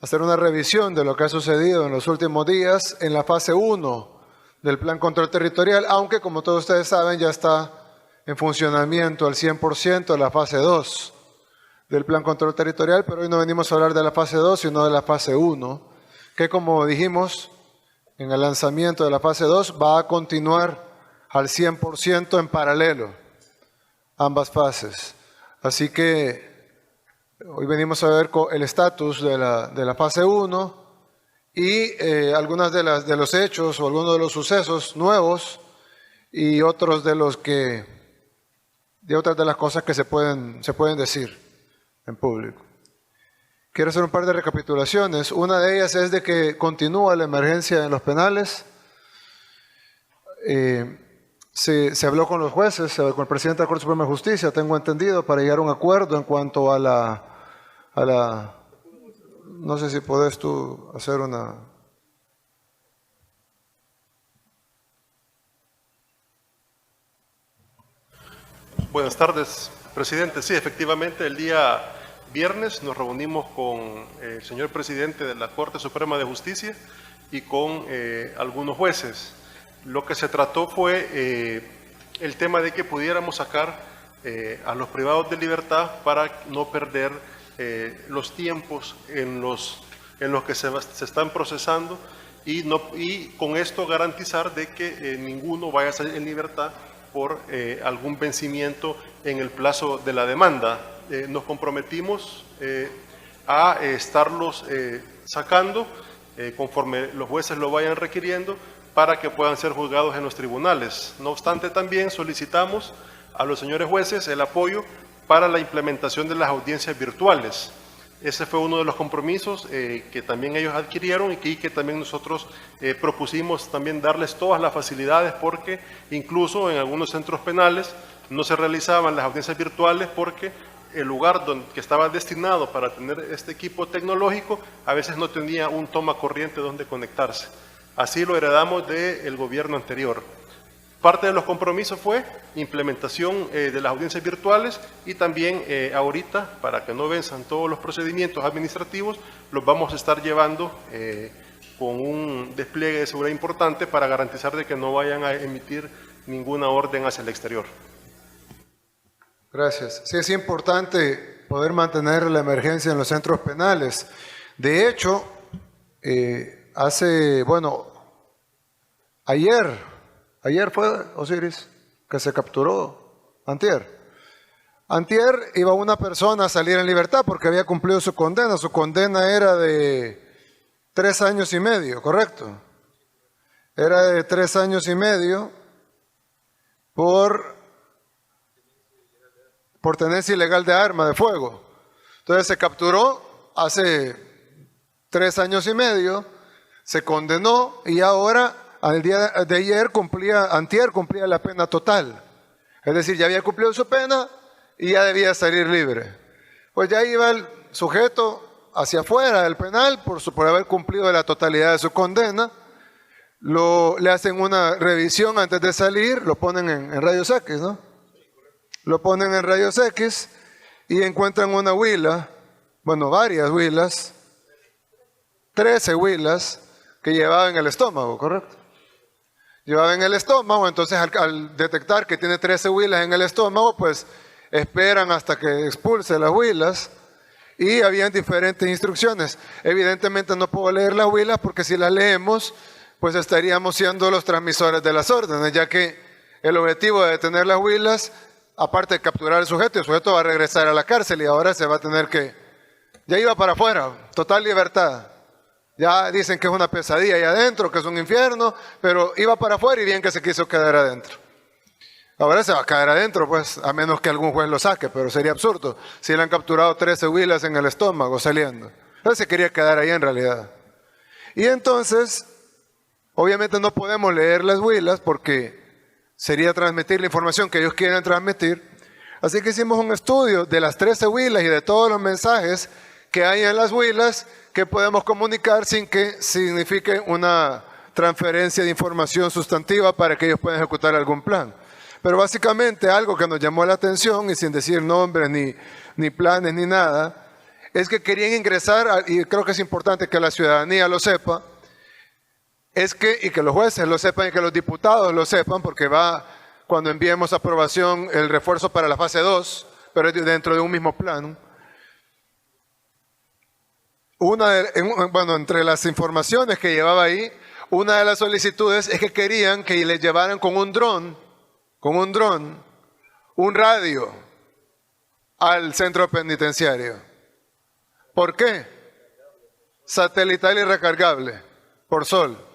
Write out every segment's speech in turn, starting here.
hacer una revisión de lo que ha sucedido en los últimos días en la fase 1 del Plan Control Territorial, aunque como todos ustedes saben ya está en funcionamiento al 100% la fase 2 del Plan Control Territorial, pero hoy no venimos a hablar de la fase 2, sino de la fase 1, que como dijimos en el lanzamiento de la fase 2 va a continuar al 100% en paralelo, ambas fases. Así que hoy venimos a ver el estatus de la fase 1 y algunas de los hechos o algunos de los sucesos nuevos y otras de las cosas que se pueden decir en público. Quiero hacer un par de recapitulaciones. Una de ellas es de que continúa la emergencia en los penales. Se habló con los jueces, con el presidente de la Corte Suprema de Justicia, tengo entendido, para llegar a un acuerdo en cuanto a la no sé si podés tú hacer una... Buenas tardes, presidente. Sí, efectivamente, el día viernes nos reunimos con el señor presidente de la Corte Suprema de Justicia y con algunos jueces. Lo que se trató fue el tema de que pudiéramos sacar a los privados de libertad para no perder los tiempos en los que se están procesando y con esto garantizar de que ninguno vaya a salir en libertad por algún vencimiento en el plazo de la demanda. Nos comprometimos a estarlos sacando conforme los jueces lo vayan requiriendo para que puedan ser juzgados en los tribunales. No obstante, también solicitamos a los señores jueces el apoyo para la implementación de las audiencias virtuales. Ese fue uno de los compromisos que también ellos adquirieron y que también nosotros propusimos también darles todas las facilidades, porque incluso en algunos centros penales no se realizaban las audiencias virtuales porque el lugar que estaba destinado para tener este equipo tecnológico a veces no tenía un toma corriente donde conectarse. Así lo heredamos del gobierno anterior. Parte de los compromisos fue implementación de las audiencias virtuales y también ahorita, para que no venzan todos los procedimientos administrativos, los vamos a estar llevando con un despliegue de seguridad importante para garantizar de que no vayan a emitir ninguna orden hacia el exterior. Gracias. Sí, es importante poder mantener la emergencia en los centros penales. De hecho, ayer fue, Osiris, que se capturó, antier. Antier iba una persona a salir en libertad porque había cumplido su condena. Su condena era de 3 años y medio, ¿correcto? Era de 3 años y medio por tenencia ilegal de arma de fuego. Entonces se capturó hace 3 años y medio, se condenó y ahora, al día de ayer, antier cumplía la pena total. Es decir, ya había cumplido su pena y ya debía salir libre. Pues ya iba el sujeto hacia afuera del penal por haber cumplido la totalidad de su condena. Le hacen una revisión antes de salir, lo ponen en rayos X, ¿no? Lo ponen en rayos X y encuentran una huila, bueno, varias huilas, 13 huilas que llevaba en el estómago, ¿correcto? Llevaba en el estómago, entonces al detectar que tiene 13 huilas en el estómago, pues esperan hasta que expulse las huilas y habían diferentes instrucciones. Evidentemente no puedo leer las huilas porque si las leemos, pues estaríamos siendo los transmisores de las órdenes, ya que el objetivo de detener las huilas, aparte de capturar al sujeto, el sujeto va a regresar a la cárcel y ahora se va a tener que... Ya iba para afuera, total libertad. Ya dicen que es una pesadilla ahí adentro, que es un infierno, pero iba para afuera y bien que se quiso quedar adentro. Ahora se va a quedar adentro, pues, a menos que algún juez lo saque, pero sería absurdo si le han capturado 13 huilas en el estómago saliendo. Él se quería quedar ahí en realidad. Y entonces, obviamente no podemos leer las huilas porque sería transmitir la información que ellos quieren transmitir. Así que hicimos un estudio de las 13 huilas y de todos los mensajes que hay en las huilas que podemos comunicar sin que signifique una transferencia de información sustantiva para que ellos puedan ejecutar algún plan. Pero básicamente algo que nos llamó la atención, y sin decir nombres ni planes ni nada, es que querían ingresar, y creo que es importante que la ciudadanía lo sepa, y que los jueces lo sepan y que los diputados lo sepan, porque va cuando enviemos a aprobación el refuerzo para la fase 2, pero dentro de un mismo plan. Entre las informaciones que llevaba ahí, una de las solicitudes es que querían que les llevaran con un dron, un radio al centro penitenciario. ¿Por qué? Satelital y recargable por sol.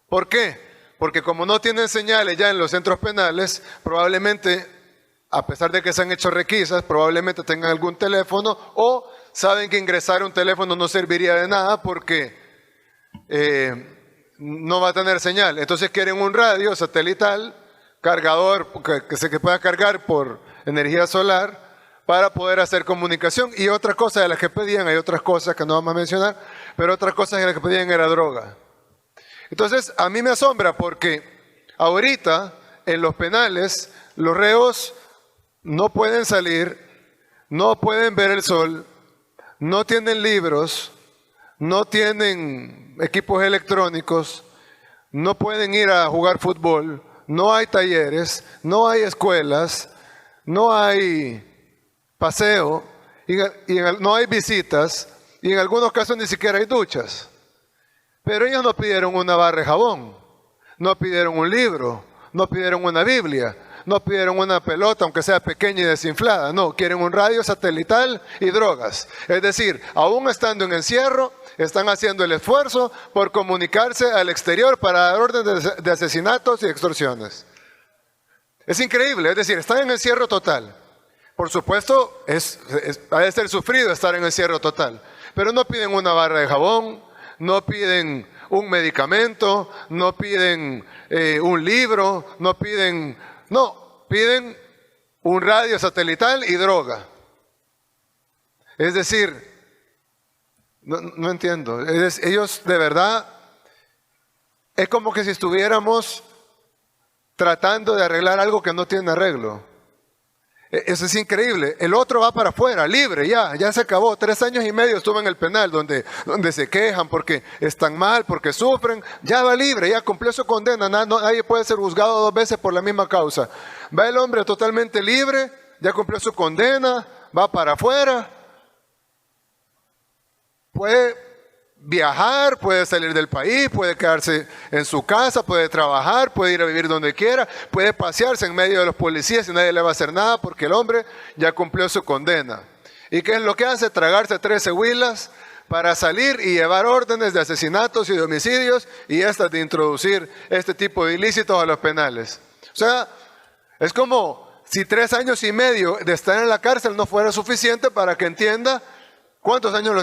¿Por qué? Porque como no tienen señales ya en los centros penales, probablemente, a pesar de que se han hecho requisas, probablemente tengan algún teléfono o saben que ingresar un teléfono no serviría de nada porque no va a tener señal. Entonces quieren un radio satelital, cargador, que pueda cargar por energía solar para poder hacer comunicación. Y otra cosa de las que pedían, hay otras cosas que no vamos a mencionar, pero otras cosas de las que pedían era droga. Entonces a mí me asombra porque ahorita en los penales los reos no pueden salir, no pueden ver el sol, no tienen libros, no tienen equipos electrónicos, no pueden ir a jugar fútbol, no hay talleres, no hay escuelas, no hay paseo, no hay visitas y en algunos casos ni siquiera hay duchas. Pero ellos no pidieron una barra de jabón, no pidieron un libro, no pidieron una Biblia, no pidieron una pelota, aunque sea pequeña y desinflada. No, quieren un radio satelital y drogas. Es decir, aún estando en encierro, están haciendo el esfuerzo por comunicarse al exterior para dar órdenes de asesinatos y extorsiones. Es increíble, es decir, están en encierro total. Por supuesto, ha de ser sufrido estar en encierro total, pero no piden una barra de jabón, no piden un medicamento, no piden un libro, piden un radio satelital y droga. Es decir, no entiendo, ellos de verdad, es como que si estuviéramos tratando de arreglar algo que no tiene arreglo. Eso es increíble. El otro va para afuera, libre, ya se acabó. 3 años y medio estuvo en el penal donde se quejan porque están mal, porque sufren. Ya va libre, ya cumplió su condena. Nadie puede ser juzgado 2 veces por la misma causa. Va el hombre totalmente libre, ya cumplió su condena, va para afuera. Puede viajar, puede salir del país, puede quedarse en su casa, puede trabajar, puede ir a vivir donde quiera, puede pasearse en medio de los policías y nadie le va a hacer nada porque el hombre ya cumplió su condena. ¿Y qué es lo que hace? Tragarse 13 huilas para salir y llevar órdenes de asesinatos y de homicidios y hasta de introducir este tipo de ilícitos a los penales. O sea, es como si 3 años y medio de estar en la cárcel no fuera suficiente para que entienda ¿cuántos años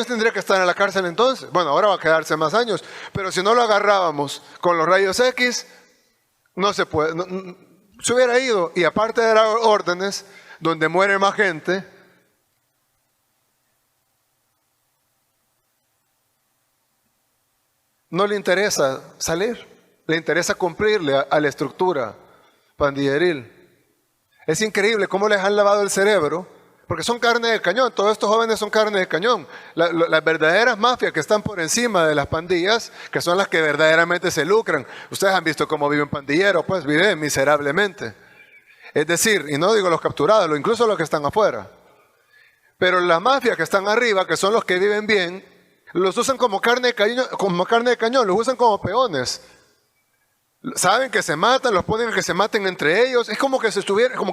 tendría que estar en la cárcel entonces? Bueno, ahora va a quedarse más años, pero si no lo agarrábamos con los rayos X, no se puede, se hubiera ido, y aparte de dar órdenes donde muere más gente, no le interesa salir, le interesa cumplirle a la estructura pandilleril. Es increíble cómo les han lavado el cerebro. Porque son carne de cañón, todos estos jóvenes son carne de cañón. Las verdaderas mafias que están por encima de las pandillas, que son las que verdaderamente se lucran. Ustedes han visto cómo vive un pandillero, pues vive miserablemente. Es decir, y no digo los capturados, incluso los que están afuera. Pero las mafias que están arriba, que son los que viven bien, los usan como carne de cañón, los usan como peones. Saben que se matan, los ponen a que se maten entre ellos. Es como que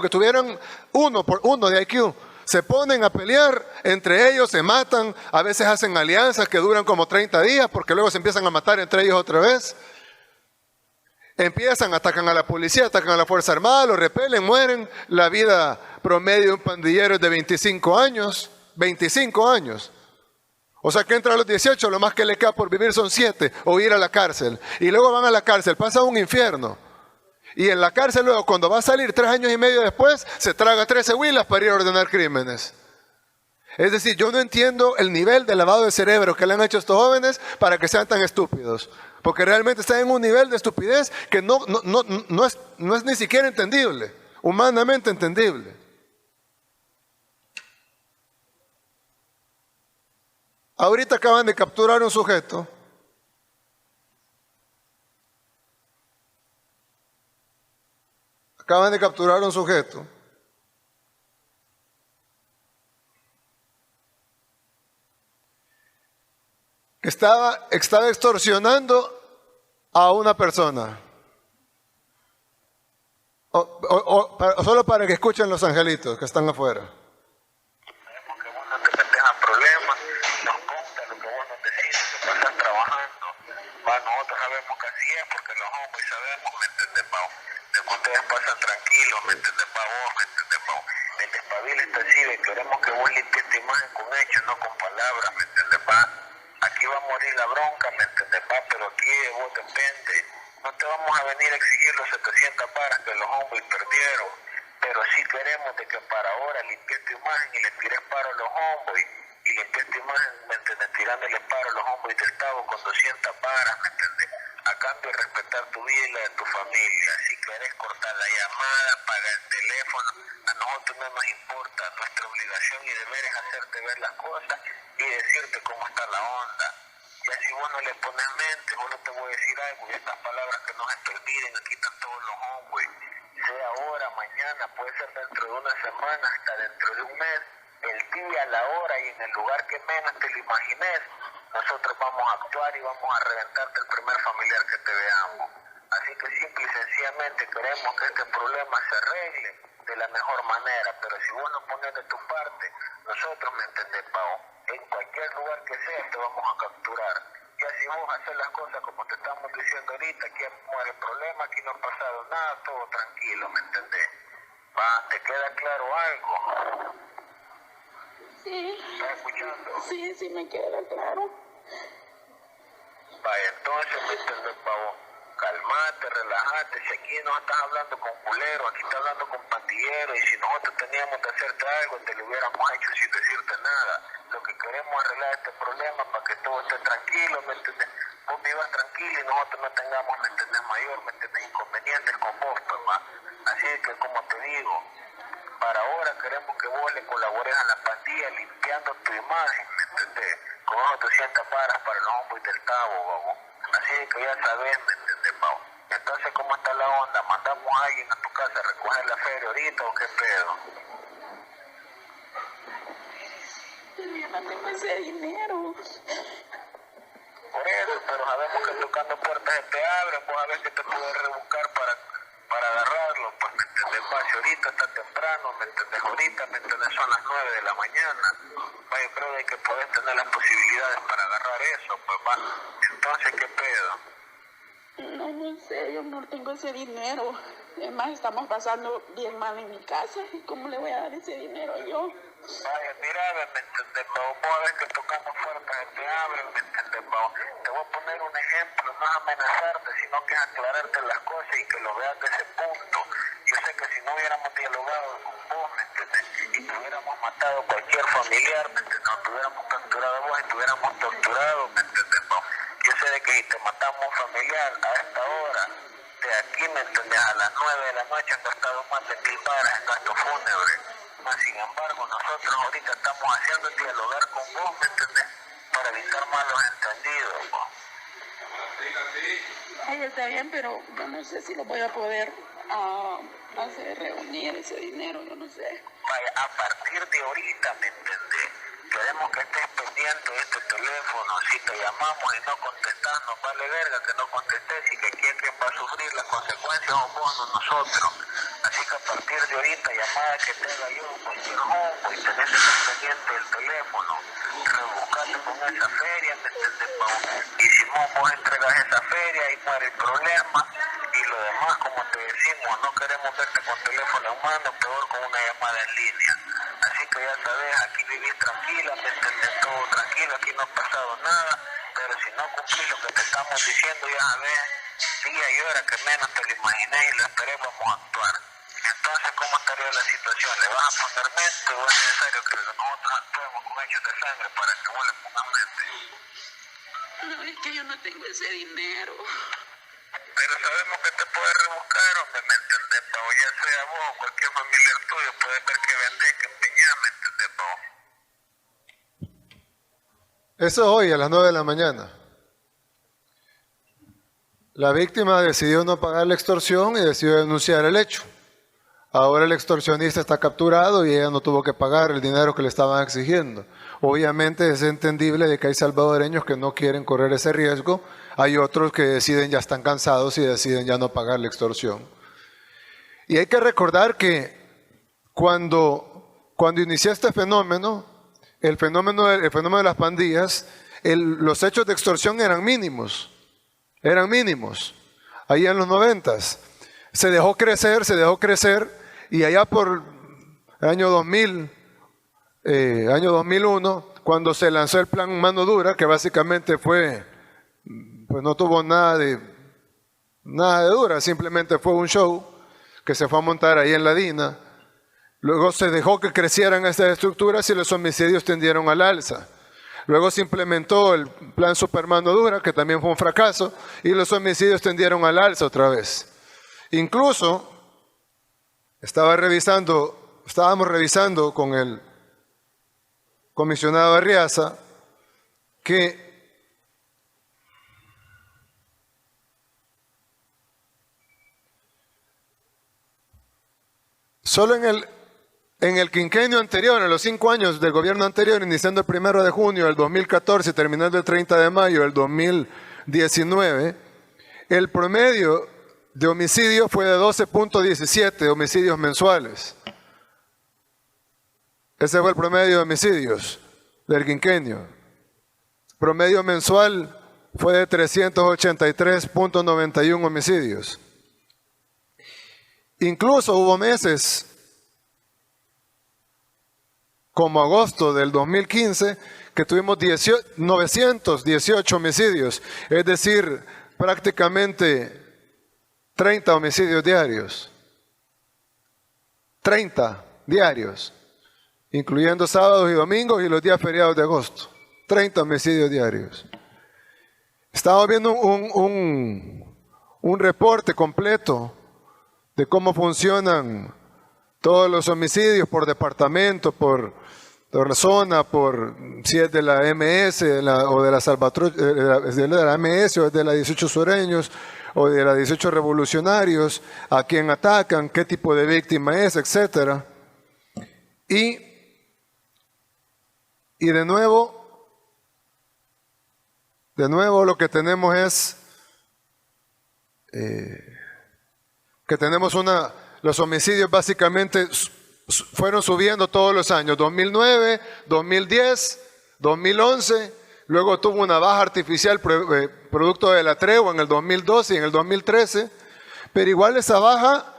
tuvieran uno de IQ. Se ponen a pelear entre ellos, se matan, a veces hacen alianzas que duran como 30 días porque luego se empiezan a matar entre ellos otra vez. Atacan a la policía, atacan a la Fuerza Armada, los repelen, mueren. La vida promedio de un pandillero es de 25 años. 25 años. O sea que entra a los 18, lo más que le queda por vivir son 7 o ir a la cárcel. Y luego van a la cárcel, pasa un infierno. Y en la cárcel luego, cuando va a salir 3 años y medio después, se traga 13 huilas para ir a ordenar crímenes. Es decir, yo no entiendo el nivel de lavado de cerebro que le han hecho a estos jóvenes para que sean tan estúpidos. Porque realmente están en un nivel de estupidez que no es ni siquiera entendible, humanamente entendible. Ahorita acaban de capturar un sujeto que estaba extorsionando a una persona. Solo para que escuchen los angelitos que están afuera. Sabemos que vos no te metes a problemas, nos consta lo que vos nos decís, que vos estás trabajando. Nosotros sabemos que así es, porque los hombres sabemos, ¿me entendés, Pau? De que ustedes pasan tranquilos, ¿me entendés, Pau? ¿Me entendés, Pau? El despabilo está así, de queremos que vos limpies tu imagen con hechos, no con palabras, ¿me entendés, Pau? Aquí va a morir la bronca, ¿me entendés, Pau? Pero aquí de vos depende. No te vamos a venir a exigir los 700 varas que los hombres perdieron, pero sí queremos de que para ahora limpies tu imagen y le tires paro a los hombres, y limpies tu imagen, ¿me entiendes? Tirándole paro a los hombres del Estado con 200 varas, ¿me entiendes? A cambio de respetar tu vida y la de tu familia. Si querés cortar la llamada, paga el teléfono, a nosotros no nos importa. Nuestra obligación y deber es hacerte ver las cosas y decirte cómo está la onda. Ya si vos no le pones mente, solo te voy a decir algo, y estas palabras que no se te olviden, aquí están todos los hombres, sea ahora, mañana, puede ser dentro de una semana, hasta dentro de un mes, el día, la hora y en el lugar que menos te lo imagines, nosotros vamos a actuar y vamos a reventarte el primer familiar que te veamos. Así que simple y sencillamente queremos que este problema se arregle de la mejor manera, pero si vos no pones de tu parte, nosotros, ¿me entendés, Pau? En cualquier lugar que sea te vamos a capturar. Ya si vos haces las cosas como te estamos diciendo ahorita, aquí muere el problema, aquí no ha pasado nada, todo tranquilo, ¿me entendés? Va, ¿te queda claro algo? Sí. ¿Estás escuchando? Sí, me queda claro. Vaya, entonces, ¿me entendés, Pau? Calmate, relajate, si aquí no estás hablando con culeros, aquí estás hablando con pandilleros, y si nosotros teníamos que hacerte algo, te lo hubiéramos hecho sin decirte nada. Lo que queremos es arreglar este problema para que todo esté tranquilo, ¿me entendés? Vos vivas tranquilo y nosotros no tengamos, ¿me entendés, mayor, ¿me entendés, inconvenientes con vos, pues, va. Así es que, como te digo, para ahora queremos que vos le colabores a la pandilla limpiando tu imagen, ¿me entendés? Con unos 200 varas para los hombres del Cabo, vamos. Así es que ya sabes, ¿me entendés, Pau? Entonces, ¿cómo está la onda? ¿Mandamos a alguien a tu casa a recoger la feria ahorita o qué pedo? Pero yo no tengo ese dinero. Por eso, pero sabemos que tocando puertas se te abren, vos sabés que te puedes rebuscar para agarrarlo, pues, ¿me entendés? Si ahorita está temprano, ¿me entendés? Ahorita, ¿me entendés? Son las 9 de la mañana. Va, yo creo de que podés tener las posibilidades para agarrar eso, pues, va. Entonces, ¿qué pedo? No sé, yo no tengo ese dinero. Además, estamos pasando bien mal en mi casa. ¿Y cómo le voy a dar ese dinero yo? Vaya, mira, ¿me entendés, Pau? Vos ves que tocando puertas se te abren, ¿me entendés, Pau? Te voy a poner un ejemplo, no es amenazarte, sino que es aclararte las cosas y que lo veas de ese punto. Yo sé que si no hubiéramos dialogado con vos, ¿me entendés? Y te hubiéramos matado cualquier familiar, ¿me entendés? O te hubiéramos capturado vos y te hubiéramos torturado, ¿me entendés, Pau? Yo sé de que si te matamos un familiar a esta hora, de aquí, ¿me entendés? A las 9 de la noche han gastado más de 1000 varas en gasto fúnebre. Sin embargo, nosotros ahorita estamos haciendo dialogar con vos, ¿me entendés? Para evitar malos entendidos, ¿no? Ay, está bien, pero yo no sé si lo voy a poder hacer reunir ese dinero, yo no sé. Vaya, a partir de ahorita, ¿me entendés? Queremos que estés pendiente de este teléfono. Si te llamamos y no contestás, nos vale verga que no contestes y que quien va a sufrir las consecuencias o vos, no nosotros. Así que a partir de ahorita, llamada que te haga yo, cualquier hongo, y tenés que estar pendiente del teléfono, rebuscate con esa feria, ¿me entendés, Pau? Y si no, vos entregas esa feria, ahí muere el problema. Y lo demás, como te decimos, no queremos verte con teléfono en mano, peor con una llamada en línea. Así que ya sabes, aquí vivís tranquila, ¿me entendés? Todo tranquilo, aquí no ha pasado nada, pero si no cumplís lo que te estamos diciendo, ya sabes, día y hora que menos te lo imaginé y lo esperé, vamos a actuar. Entonces, ¿cómo estaría la situación? ¿Le vas a poner mente o es necesario que nosotros actuemos con hechos de sangre para que vos le pongas mente? No, es que yo no tengo ese dinero. Pero sabemos que te puedes rebuscar, hombre, ¿me entendés, Pau? Ya sea vos o cualquier familiar tuyo, puedes ver que vendés, que empeñás, ¿me entendés, Pau? Eso es hoy a las 9 de la mañana. La víctima decidió no pagar la extorsión y decidió denunciar el hecho. Ahora el extorsionista está capturado y ella no tuvo que pagar el dinero que le estaban exigiendo. Obviamente es entendible de que hay salvadoreños que no quieren correr ese riesgo. Hay otros que deciden, ya están cansados y deciden ya no pagar la extorsión. Y hay que recordar que cuando inició este fenómeno, el fenómeno de las pandillas, los hechos de extorsión eran mínimos. Eran mínimos. Ahí en los 90s. Se dejó crecer. Y allá por el año 2000, año 2001, cuando se lanzó el plan Mano Dura, que básicamente pues no tuvo nada de dura, simplemente fue un show que se fue a montar ahí en la DINA. Luego se dejó que crecieran estas estructuras y los homicidios tendieron al alza. Luego se implementó el plan Super Mano Dura, que también fue un fracaso, y los homicidios tendieron al alza otra vez. Incluso estábamos revisando con el comisionado Arriaza que solo en el quinquenio anterior, en los 5 años del gobierno anterior, iniciando el 1 de junio del 2014 y terminando el 30 de mayo del 2019, el promedio de homicidio fue de 12.17 homicidios mensuales. Ese fue el promedio de homicidios del quinquenio. Promedio mensual fue de 383.91 homicidios. Incluso hubo meses como agosto del 2015 que tuvimos 918 homicidios, es decir, prácticamente 30 homicidios diarios. 30 diarios, incluyendo sábados y domingos y los días feriados de agosto. 30 homicidios diarios. Estamos viendo un reporte completo de cómo funcionan todos los homicidios por departamento, por zona, por si es de la MS o de la Salvatrucha, de la MS o es de la 18 Sureños o de la 18 Revolucionarios, a quién atacan, qué tipo de víctima es, etc. Y de nuevo lo que tenemos es que tenemos los homicidios básicamente fueron subiendo todos los años, 2009, 2010, 2011, luego tuvo una baja artificial producto de la tregua en el 2012 y en el 2013, pero igual esa baja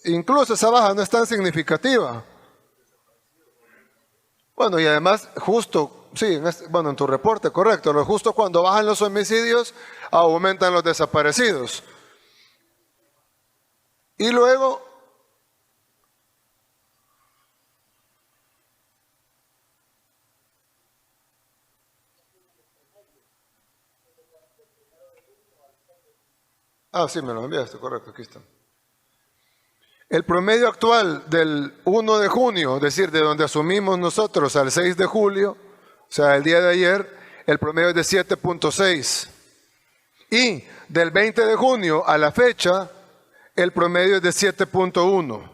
incluso esa baja no es tan significativa. Bueno, y además justo, sí, en tu reporte, correcto, justo cuando bajan los homicidios, aumentan los desaparecidos. Y luego sí, me lo enviaste, correcto, aquí está. El promedio actual del 1 de junio, es decir, de donde asumimos nosotros al 6 de julio, o sea, el día de ayer, el promedio es de 7.6. Y del 20 de junio a la fecha, el promedio es de 7.1.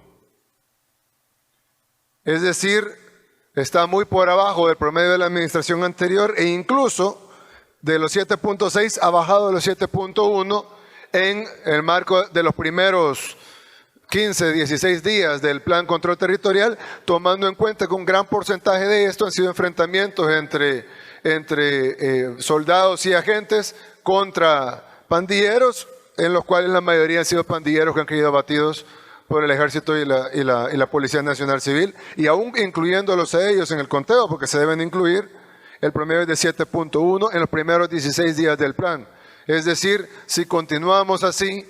Es decir, está muy por abajo del promedio de la administración anterior e incluso de los 7.6 ha bajado a los 7.1 en el marco de los primeros 15, 16 días del Plan Control Territorial, tomando en cuenta que un gran porcentaje de esto han sido enfrentamientos entre soldados y agentes contra pandilleros, en los cuales la mayoría han sido pandilleros que han caído abatidos por el Ejército y la Policía Nacional Civil, y aún incluyéndolos a ellos en el conteo, porque se deben incluir, el promedio es de 7.1 en los primeros 16 días del plan. Es decir, si continuamos así,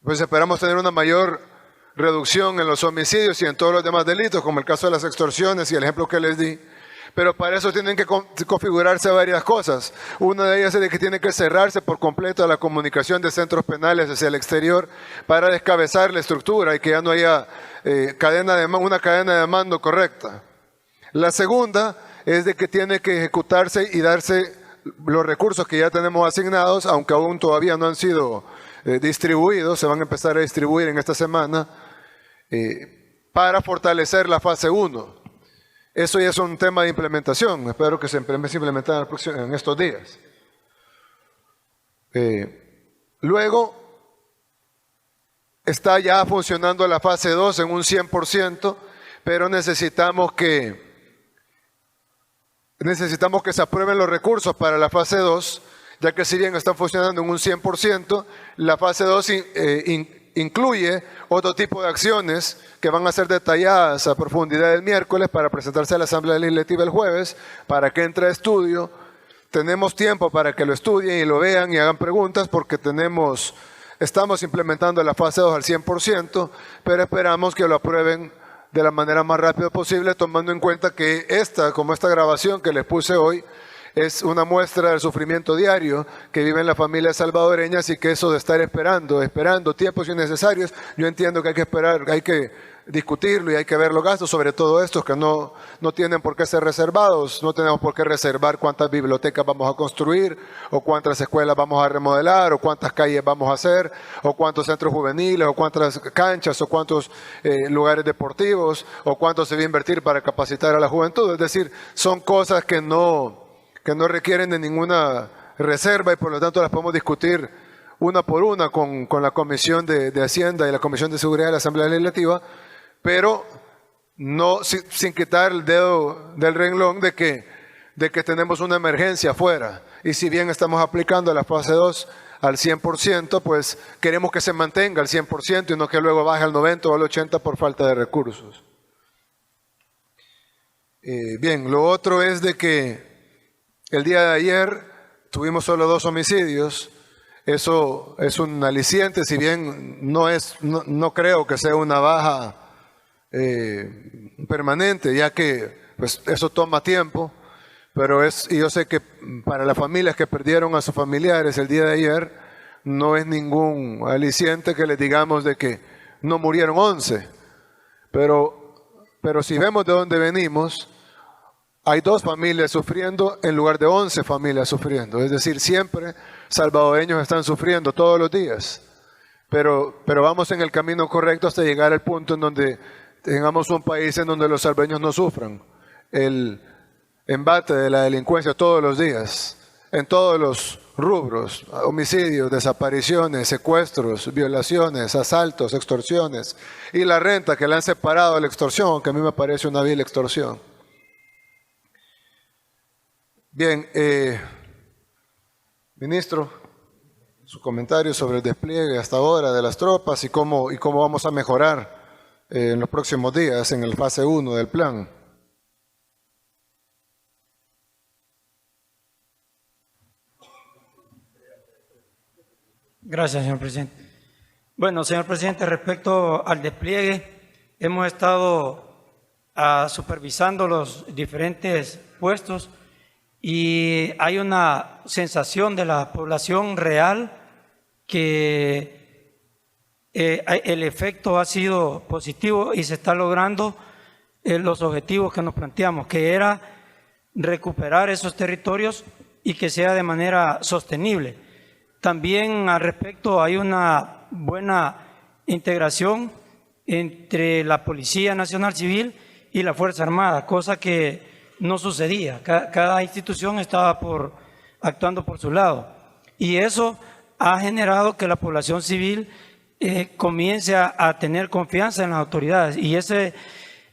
pues esperamos tener una mayor reducción en los homicidios y en todos los demás delitos, como el caso de las extorsiones y el ejemplo que les di. Pero para eso tienen que configurarse varias cosas. Una de ellas es de que tiene que cerrarse por completo la comunicación de centros penales hacia el exterior para descabezar la estructura y que ya no haya una cadena de mando correcta. La segunda es de que tiene que ejecutarse y darse los recursos que ya tenemos asignados, aunque aún todavía no han sido distribuidos, se van a empezar a distribuir en esta semana, para fortalecer la fase 1. Eso ya es un tema de implementación, espero que se empiece a implementar en estos días. Luego, está ya funcionando la fase 2 en un 100%, pero necesitamos que se aprueben los recursos para la fase 2, ya que si bien están funcionando en un 100%, la fase 2 incluye otro tipo de acciones que van a ser detalladas a profundidad el miércoles para presentarse a la Asamblea Legislativa el jueves, para que entre a estudio. Tenemos tiempo para que lo estudien y lo vean y hagan preguntas porque estamos implementando la fase 2 al 100%, pero esperamos que lo aprueben de la manera más rápida posible, tomando en cuenta que como esta grabación que les puse hoy, es una muestra del sufrimiento diario que viven las familias salvadoreñas y que eso de estar esperando tiempos innecesarios, yo entiendo que hay que esperar, hay que discutirlo y hay que ver los gastos, sobre todo estos que no tienen por qué ser reservados. No tenemos por qué reservar cuántas bibliotecas vamos a construir, o cuántas escuelas vamos a remodelar, o cuántas calles vamos a hacer, o cuántos centros juveniles, o cuántas canchas, o cuántos lugares deportivos, o cuánto se va a invertir para capacitar a la juventud. Es decir, son cosas que no requieren de ninguna reserva y por lo tanto las podemos discutir una por una con la Comisión de Hacienda y la Comisión de Seguridad de la Asamblea Legislativa, pero sin quitar el dedo del renglón de que tenemos una emergencia afuera. Y si bien estamos aplicando la fase 2 al 100%, pues queremos que se mantenga al 100% y no que luego baje al 90 o al 80% por falta de recursos. Bien, lo otro es de que el día de ayer tuvimos solo 2 homicidios. Eso es un aliciente, si bien no creo que sea una baja permanente, ya que pues, eso toma tiempo, pero y yo sé que para las familias que perdieron a sus familiares el día de ayer, no es ningún aliciente que les digamos de que no murieron 11, pero si vemos de dónde venimos, hay 2 familias sufriendo en lugar de 11 familias sufriendo. Es decir, siempre salvadoreños están sufriendo todos los días. Pero vamos en el camino correcto hasta llegar al punto en donde tengamos un país en donde los salvadoreños no sufran el embate de la delincuencia todos los días, en todos los rubros: homicidios, desapariciones, secuestros, violaciones, asaltos, extorsiones. Y la renta, que la han separado de la extorsión, que a mí me parece una vil extorsión. Bien, ministro, su comentario sobre el despliegue hasta ahora de las tropas y cómo vamos a mejorar en los próximos días en el fase 1 del plan. Gracias, señor presidente. Bueno, señor presidente, respecto al despliegue, hemos estado supervisando los diferentes puestos y hay una sensación de la población real que el efecto ha sido positivo y se está logrando los objetivos que nos planteamos, que era recuperar esos territorios y que sea de manera sostenible. También al respecto hay una buena integración entre la Policía Nacional Civil y la Fuerza Armada, cosa que no sucedía. Cada institución estaba actuando por su lado. Y eso ha generado que la población civil comience a tener confianza en las autoridades. Y ese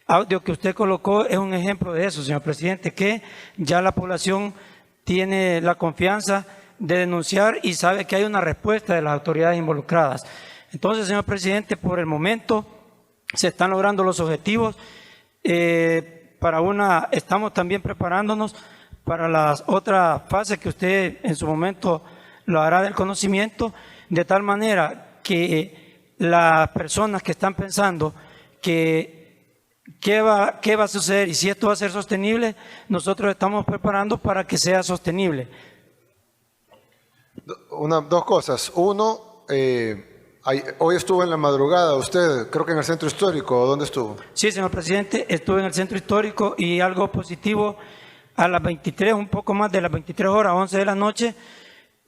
audio que usted colocó es un ejemplo de eso, señor presidente, que ya la población tiene la confianza de denunciar y sabe que hay una respuesta de las autoridades involucradas. Entonces, señor presidente, por el momento se están logrando los objetivos. Estamos también preparándonos para las otras fases que usted en su momento lo hará del conocimiento, de tal manera que las personas que están pensando que qué va a suceder y si esto va a ser sostenible, nosotros estamos preparando para que sea sostenible. 2 cosas. Uno, Hoy estuvo en la madrugada usted, creo que en el centro histórico, ¿dónde estuvo? Sí, señor presidente, estuve en el centro histórico y algo positivo, a las 23, un poco más de las 23 horas, 11 de la noche,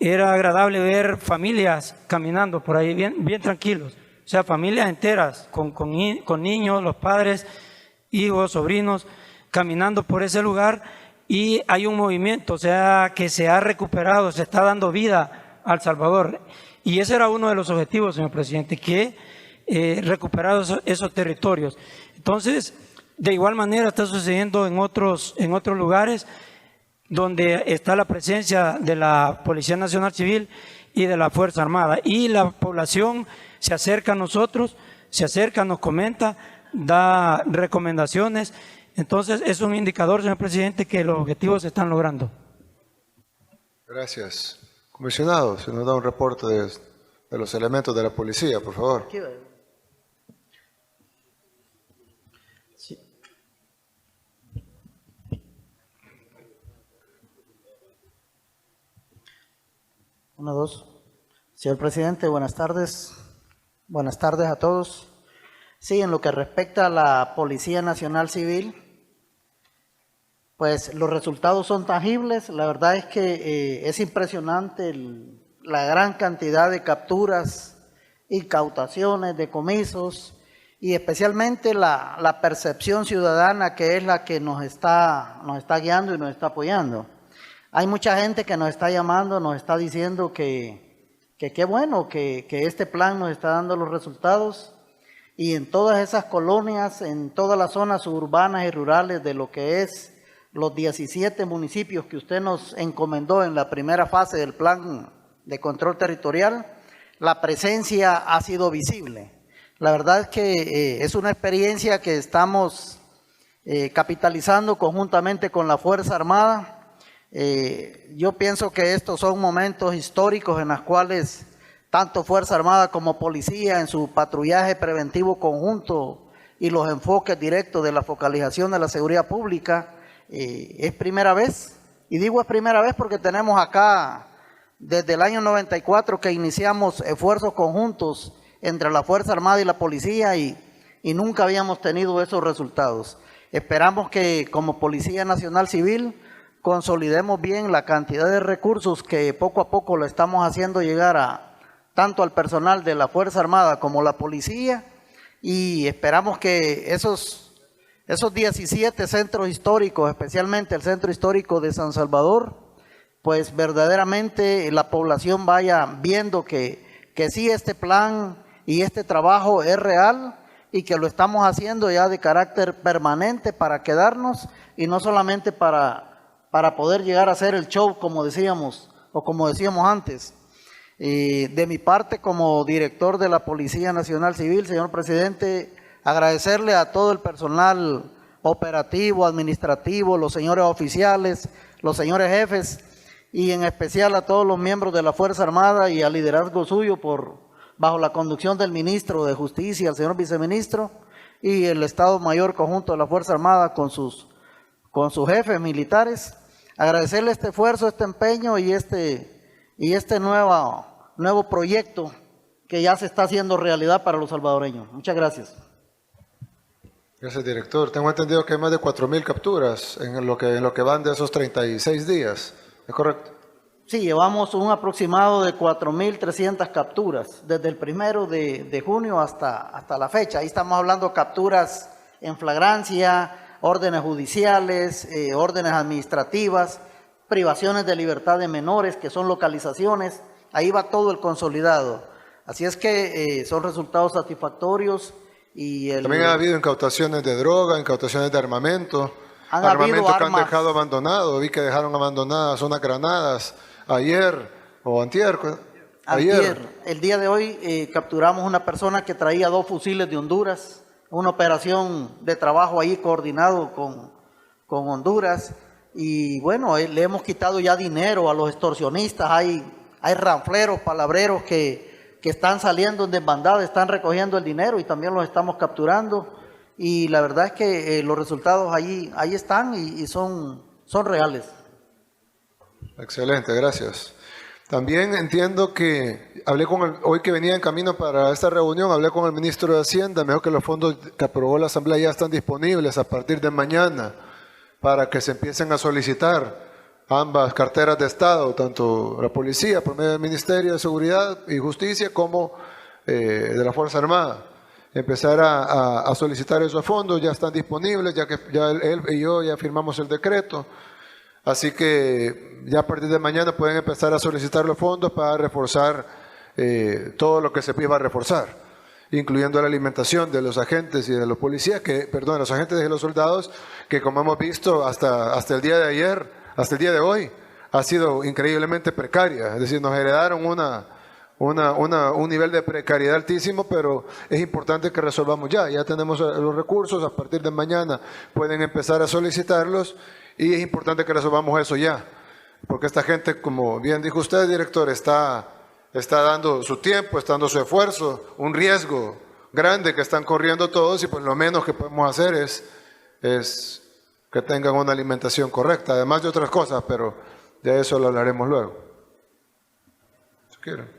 era agradable ver familias caminando por ahí bien tranquilos. O sea, familias enteras, con niños, los padres, hijos, sobrinos, caminando por ese lugar, y hay un movimiento, o sea, que se ha recuperado, se está dando vida a El Salvador. Y ese era uno de los objetivos, señor presidente, que recuperar esos territorios. Entonces, de igual manera está sucediendo en otros lugares donde está la presencia de la Policía Nacional Civil y de la Fuerza Armada. Y la población se acerca a nosotros, nos comenta, da recomendaciones. Entonces, es un indicador, señor presidente, que los objetivos se están logrando. Gracias. Comisionado, si nos da un reporte de los elementos de la policía, por favor. Sí. Uno, dos. Señor presidente, buenas tardes. Buenas tardes a todos. Sí, en lo que respecta a la Policía Nacional Civil, pues los resultados son tangibles. La verdad es que es impresionante la gran cantidad de capturas, incautaciones, decomisos y especialmente la percepción ciudadana, que es la que nos está guiando y nos está apoyando. Hay mucha gente que nos está llamando, nos está diciendo que qué bueno que este plan nos está dando los resultados, y en todas esas colonias, en todas las zonas urbanas y rurales de lo que es los 17 municipios que usted nos encomendó en la primera fase del plan de control territorial, la presencia ha sido visible. La verdad es que es una experiencia que estamos capitalizando conjuntamente con la Fuerza Armada. Yo pienso que estos son momentos históricos en los cuales tanto Fuerza Armada como Policía, en su patrullaje preventivo conjunto y los enfoques directos de la focalización de la seguridad pública, es primera vez. Y digo es primera vez porque tenemos acá desde el año 94 que iniciamos esfuerzos conjuntos entre la Fuerza Armada y la Policía, y nunca habíamos tenido esos resultados. Esperamos que como Policía Nacional Civil consolidemos bien la cantidad de recursos que poco a poco lo estamos haciendo llegar tanto al personal de la Fuerza Armada como la Policía, y esperamos que esos 17 centros históricos, especialmente el centro histórico de San Salvador, pues verdaderamente la población vaya viendo que sí, este plan y este trabajo es real y que lo estamos haciendo ya de carácter permanente para quedarnos y no solamente para poder llegar a hacer el show, como decíamos antes. De mi parte, como director de la Policía Nacional Civil, señor presidente, agradecerle a todo el personal operativo, administrativo, los señores oficiales, los señores jefes, y en especial a todos los miembros de la Fuerza Armada y al liderazgo suyo bajo la conducción del ministro de Justicia, el señor viceministro, y el Estado Mayor Conjunto de la Fuerza Armada con sus jefes militares. Agradecerle este esfuerzo, este empeño y este nuevo proyecto que ya se está haciendo realidad para los salvadoreños. Muchas gracias. Gracias, director. Tengo entendido que hay más de 4.000 capturas en lo que van de esos 36 días. ¿Es correcto? Sí, llevamos un aproximado de 4.300 capturas desde el 1 de junio hasta la fecha. Ahí estamos hablando de capturas en flagrancia, órdenes judiciales, órdenes administrativas, privaciones de libertad de menores, que son localizaciones. Ahí va todo el consolidado. Así es que son resultados satisfactorios. También ha habido incautaciones de droga, incautaciones de armamento. Armamento que han dejado abandonado. Vi que dejaron abandonadas unas granadas ayer o antier. Ayer. El día de hoy capturamos una persona que traía 2 fusiles de Honduras. Una operación de trabajo ahí coordinado con Honduras. Y bueno, le hemos quitado ya dinero a los extorsionistas. Hay ranfleros, palabreros que están saliendo en desbandada, están recogiendo el dinero y también los estamos capturando. Y la verdad es que los resultados ahí están y son reales. Excelente, gracias. También entiendo que hoy que venía en camino para esta reunión, hablé con el ministro de Hacienda, me dijo que los fondos que aprobó la Asamblea ya están disponibles a partir de mañana para que se empiecen a solicitar ambas carteras de Estado, tanto la policía por medio del Ministerio de Seguridad y Justicia como de la Fuerza Armada. Empezar a solicitar esos fondos, ya están disponibles, ya que ya él y yo ya firmamos el decreto. Así que ya a partir de mañana pueden empezar a solicitar los fondos para reforzar todo lo que se iba a reforzar, incluyendo la alimentación de los agentes y de los policías, los agentes y los soldados, que como hemos visto hasta el día de ayer, hasta el día de hoy, ha sido increíblemente precaria. Es decir, nos heredaron un nivel de precariedad altísimo, pero es importante que resolvamos ya. Ya tenemos los recursos, a partir de mañana pueden empezar a solicitarlos. Y es importante que resolvamos eso ya, porque esta gente, como bien dijo usted, director, está dando su tiempo, está dando su esfuerzo, un riesgo grande que están corriendo todos, y pues lo menos que podemos hacer es que tengan una alimentación correcta, además de otras cosas, pero de eso lo hablaremos luego. Si quieren.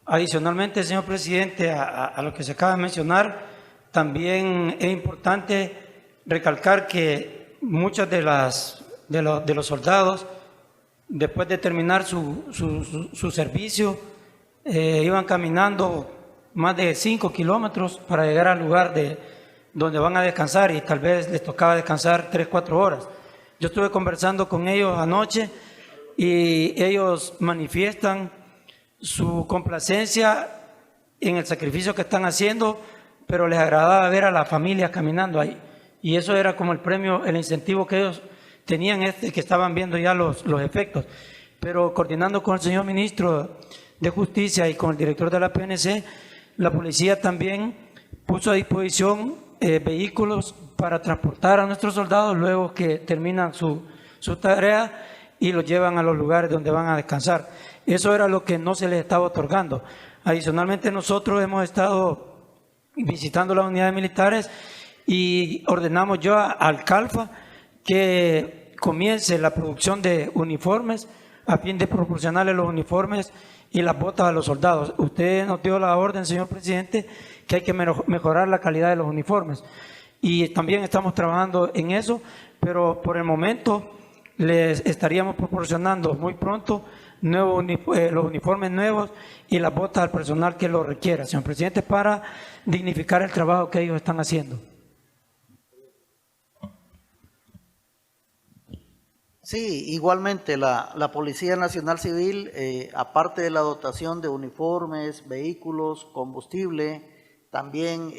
Adicionalmente, señor presidente, a lo que se acaba de mencionar, también es importante recalcar que muchos de los soldados, después de terminar su servicio, iban caminando más de 5 kilómetros para llegar al lugar donde van a descansar, y tal vez les tocaba descansar 3-4 horas. Yo estuve conversando con ellos anoche y ellos manifiestan su complacencia en el sacrificio que están haciendo, pero les agradaba ver a las familias caminando ahí. Y eso era como el premio, el incentivo que ellos tenían, que estaban viendo ya los efectos. Pero coordinando con el señor ministro de Justicia y con el director de la PNC, la policía también puso a disposición vehículos para transportar a nuestros soldados luego que terminan su tarea y los llevan a los lugares donde van a descansar. Eso era lo que no se les estaba otorgando. Adicionalmente, nosotros hemos estado visitando las unidades militares y ordenamos yo al CALFA que comience la producción de uniformes a fin de proporcionarle los uniformes y las botas a los soldados. Usted nos dio la orden, señor presidente, que hay que mejorar la calidad de los uniformes, y también estamos trabajando en eso, pero por el momento les estaríamos proporcionando muy pronto los uniformes nuevos y las botas al personal que lo requiera, señor presidente, para dignificar el trabajo que ellos están haciendo. Sí, igualmente la Policía Nacional Civil, aparte de la dotación de uniformes, vehículos, combustible, también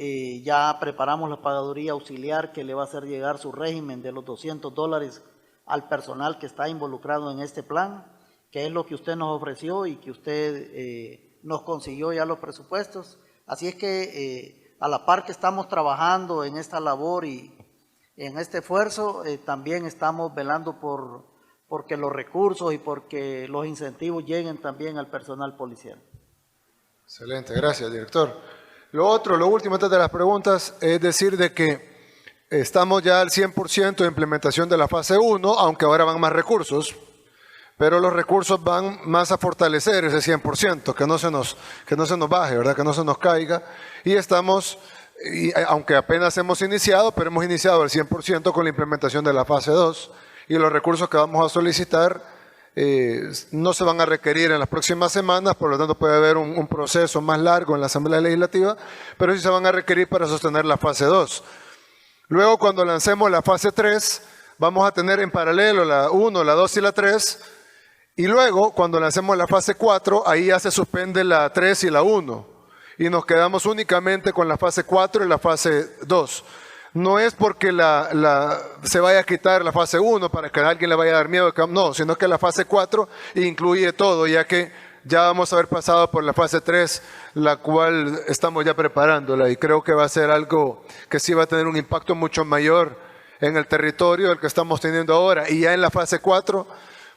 ya preparamos la pagaduría auxiliar que le va a hacer llegar su régimen de los $200 al personal que está involucrado en este plan, que es lo que usted nos ofreció y que usted nos consiguió ya los presupuestos. Así es que a la par que estamos trabajando en esta labor y en este esfuerzo, también estamos velando porque los recursos y porque los incentivos lleguen también al personal policial. Excelente, gracias, director. Lo último antes de las preguntas, es decir de que estamos ya al 100% de implementación de la fase 1, aunque ahora van más recursos, pero los recursos van más a fortalecer ese 100%, que no se nos baje, ¿verdad? Que no se nos caiga, y estamos... Y aunque apenas hemos iniciado, pero hemos iniciado al 100% con la implementación de la fase 2, y los recursos que vamos a solicitar no se van a requerir en las próximas semanas, por lo tanto puede haber un proceso más largo en la Asamblea Legislativa, pero sí se van a requerir para sostener la fase 2. Luego, cuando lancemos la fase 3, vamos a tener en paralelo la 1, la 2 y la 3, y luego cuando lancemos la fase 4, ahí ya se suspende la 3 y la 1. Y nos quedamos únicamente con la fase 4 y la fase 2. No es porque se vaya a quitar la fase 1 para que a alguien le vaya a dar miedo, no, sino que la fase 4 incluye todo, ya que ya vamos a haber pasado por la fase 3, la cual estamos ya preparándola, y creo que va a ser algo que sí va a tener un impacto mucho mayor en el territorio del que estamos teniendo ahora. Y ya en la fase 4,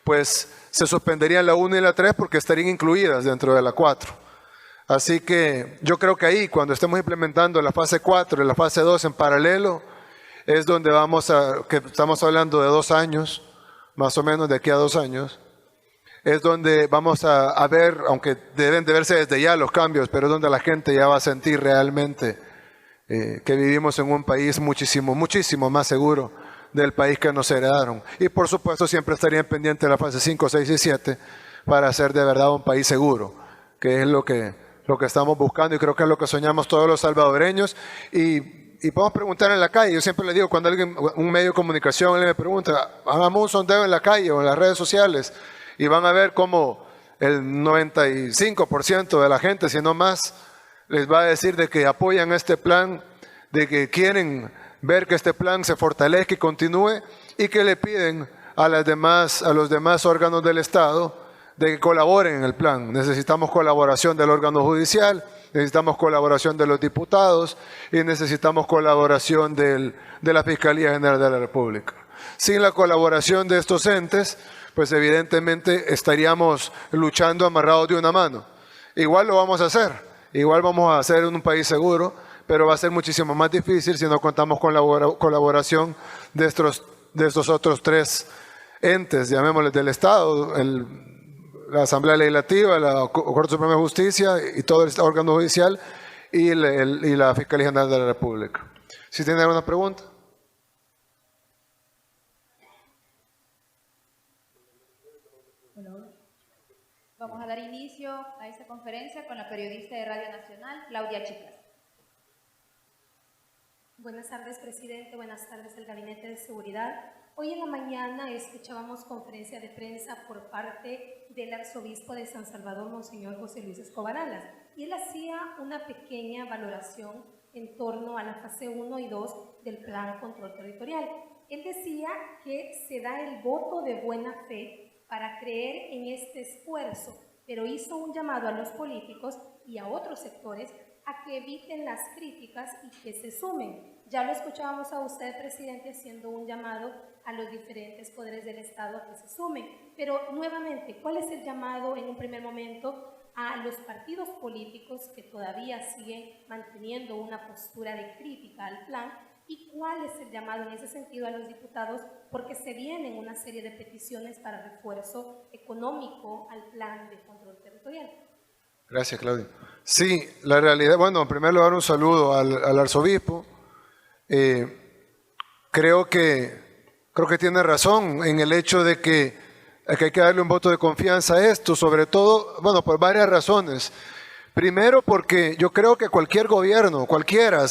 pues se suspenderían la 1 y la 3 porque estarían incluidas dentro de la 4. Así que yo creo que ahí, cuando estemos implementando la fase 4 y la fase 2 en paralelo, es donde que estamos hablando de 2 años, más o menos de aquí a 2 años, es donde vamos a ver, aunque deben de verse desde ya los cambios, pero es donde la gente ya va a sentir realmente que vivimos en un país muchísimo, muchísimo más seguro del país que nos heredaron. Y por supuesto siempre estarían pendientes de la fase 5, 6 y 7 para hacer de verdad un país seguro, que es lo que estamos buscando y creo que es lo que soñamos todos los salvadoreños. Y podemos preguntar en la calle. Yo siempre le digo, cuando alguien, un medio de comunicación, alguien me pregunta, hagamos un sondeo en la calle o en las redes sociales y van a ver cómo el 95% de la gente, si no más, les va a decir de que apoyan este plan, de que quieren ver que este plan se fortalezca y continúe y que le piden a los demás órganos del Estado de que colaboren en el plan. Necesitamos colaboración del órgano judicial, necesitamos colaboración de los diputados y necesitamos colaboración de la Fiscalía General de la República. Sin la colaboración de estos entes, pues evidentemente estaríamos luchando amarrados de una mano. Igual lo vamos a hacer, igual vamos a hacer un país seguro, pero va a ser muchísimo más difícil si no contamos con la colaboración de estos otros tres entes, llamémosles del Estado, la Asamblea Legislativa, la Corte Suprema de Justicia y todo el órgano judicial y la Fiscalía General de la República. ¿Sí tienen alguna pregunta? Bueno, vamos a dar inicio a esta conferencia con la periodista de Radio Nacional, Claudia Chicas. Buenas tardes, presidente. Buenas tardes al Gabinete de Seguridad. Hoy en la mañana escuchábamos conferencia de prensa por parte del arzobispo de San Salvador, Monseñor José Luis Escobar Alas, y él hacía una pequeña valoración en torno a la fase 1 y 2 del Plan Control Territorial. Él decía que se da el voto de buena fe para creer en este esfuerzo, pero hizo un llamado a los políticos y a otros sectores a que eviten las críticas y que se sumen. Ya lo escuchábamos a usted, presidente, haciendo un llamado a los diferentes poderes del Estado a que se sumen. Pero nuevamente, ¿cuál es el llamado en un primer momento a los partidos políticos que todavía siguen manteniendo una postura de crítica al plan? ¿Y cuál es el llamado en ese sentido a los diputados? Porque se vienen una serie de peticiones para refuerzo económico al plan de control territorial. Gracias, Claudia. Sí, la realidad, bueno, en primer lugar un saludo al arzobispo. Creo que tiene razón en el hecho de que hay que darle un voto de confianza a esto, sobre todo, bueno, por varias razones. Primero, porque yo creo que cualquier gobierno, cualquiera,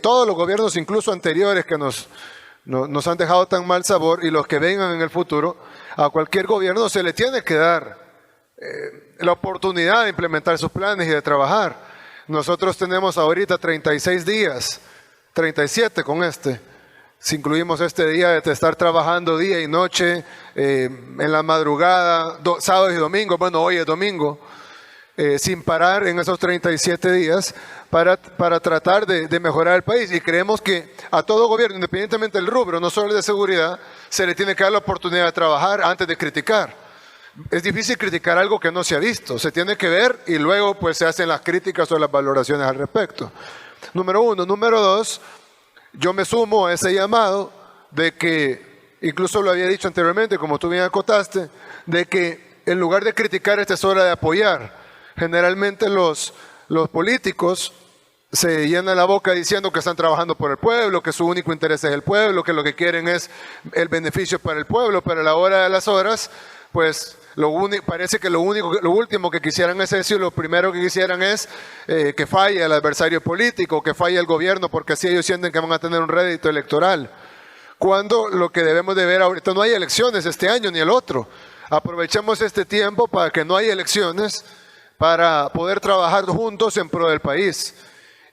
todos los gobiernos, incluso anteriores, que nos han dejado tan mal sabor y los que vengan en el futuro, a cualquier gobierno se le tiene que dar la oportunidad de implementar sus planes y de trabajar. Nosotros tenemos ahorita 36 días, 37 con si incluimos este día de estar trabajando día y noche, en la madrugada, sábados y domingos, bueno, hoy es domingo, sin parar en esos 37 días para tratar de mejorar el país. Y creemos que a todo gobierno, independientemente del rubro, no solo el de seguridad, se le tiene que dar la oportunidad de trabajar antes de criticar. Es difícil criticar algo que no se ha visto, se tiene que ver y luego pues se hacen las críticas o las valoraciones al respecto. Número uno. Número dos, yo me sumo a ese llamado de que, incluso lo había dicho anteriormente, como tú bien acotaste, de que en lugar de criticar, esta es hora de apoyar. Generalmente los políticos se llenan la boca diciendo que están trabajando por el pueblo, que su único interés es el pueblo, que lo que quieren es el beneficio para el pueblo, pero a la hora de las horas, pues parece que lo último que quisieran es eso y lo primero que quisieran es que falle el adversario político, que falle el gobierno, porque así ellos sienten que van a tener un rédito electoral. Cuando lo que debemos de ver ahorita, no hay elecciones este año ni el otro. Aprovechemos este tiempo para que no haya elecciones, para poder trabajar juntos en pro del país.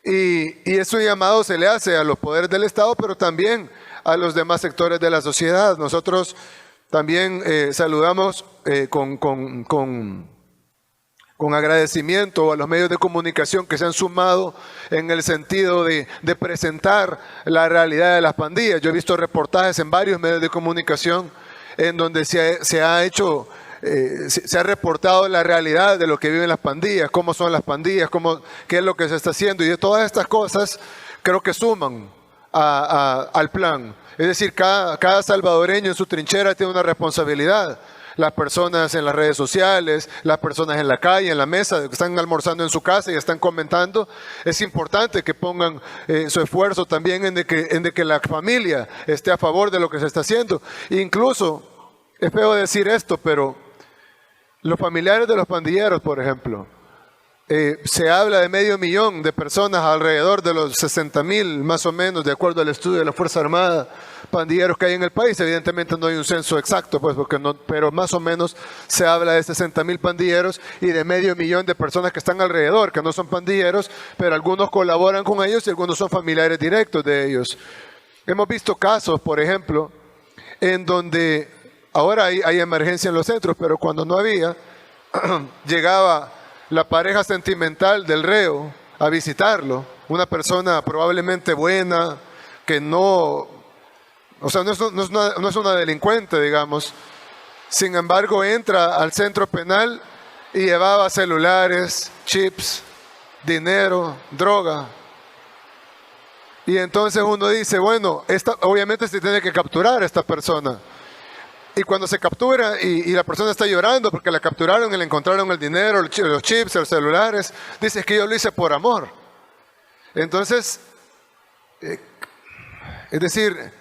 Y ese llamado se le hace a los poderes del Estado, pero también a los demás sectores de la sociedad. Nosotros también saludamos con agradecimiento a los medios de comunicación que se han sumado en el sentido de presentar la realidad de las pandillas. Yo he visto reportajes en varios medios de comunicación en donde se ha reportado la realidad de lo que viven las pandillas, cómo son las pandillas, qué es lo que se está haciendo. Y de todas estas cosas creo que suman al plan. Es decir, cada salvadoreño en su trinchera tiene una responsabilidad. las personas en las redes sociales, las personas en la calle, en la mesa, que están almorzando en su casa y están comentando. Es importante que pongan su esfuerzo también en de que la familia esté a favor de lo que se está haciendo. Incluso, es feo decir esto, pero los familiares de los pandilleros, por ejemplo, se habla de 500,000 de personas, alrededor de los 60,000 más o menos, de acuerdo al estudio de la Fuerza Armada, pandilleros que hay en el país. Evidentemente no hay un censo exacto, pues, porque no, pero más o menos se habla de 60,000 pandilleros y de 500,000 de personas que están alrededor, que no son pandilleros, pero algunos colaboran con ellos y algunos son familiares directos de ellos. Hemos visto casos, por ejemplo, en donde ahora hay emergencia en los centros, pero cuando no había, llegaba la pareja sentimental del reo a visitarlo, una persona probablemente buena, que no, o sea, no es una delincuente, digamos. Sin embargo, entra al centro penal y llevaba celulares, chips, dinero, droga. Y entonces uno dice, bueno, obviamente se tiene que capturar a esta persona. Y cuando se captura y la persona está llorando porque la capturaron y le encontraron el dinero, los chips, los celulares, dice que yo lo hice por amor. Entonces, es decir,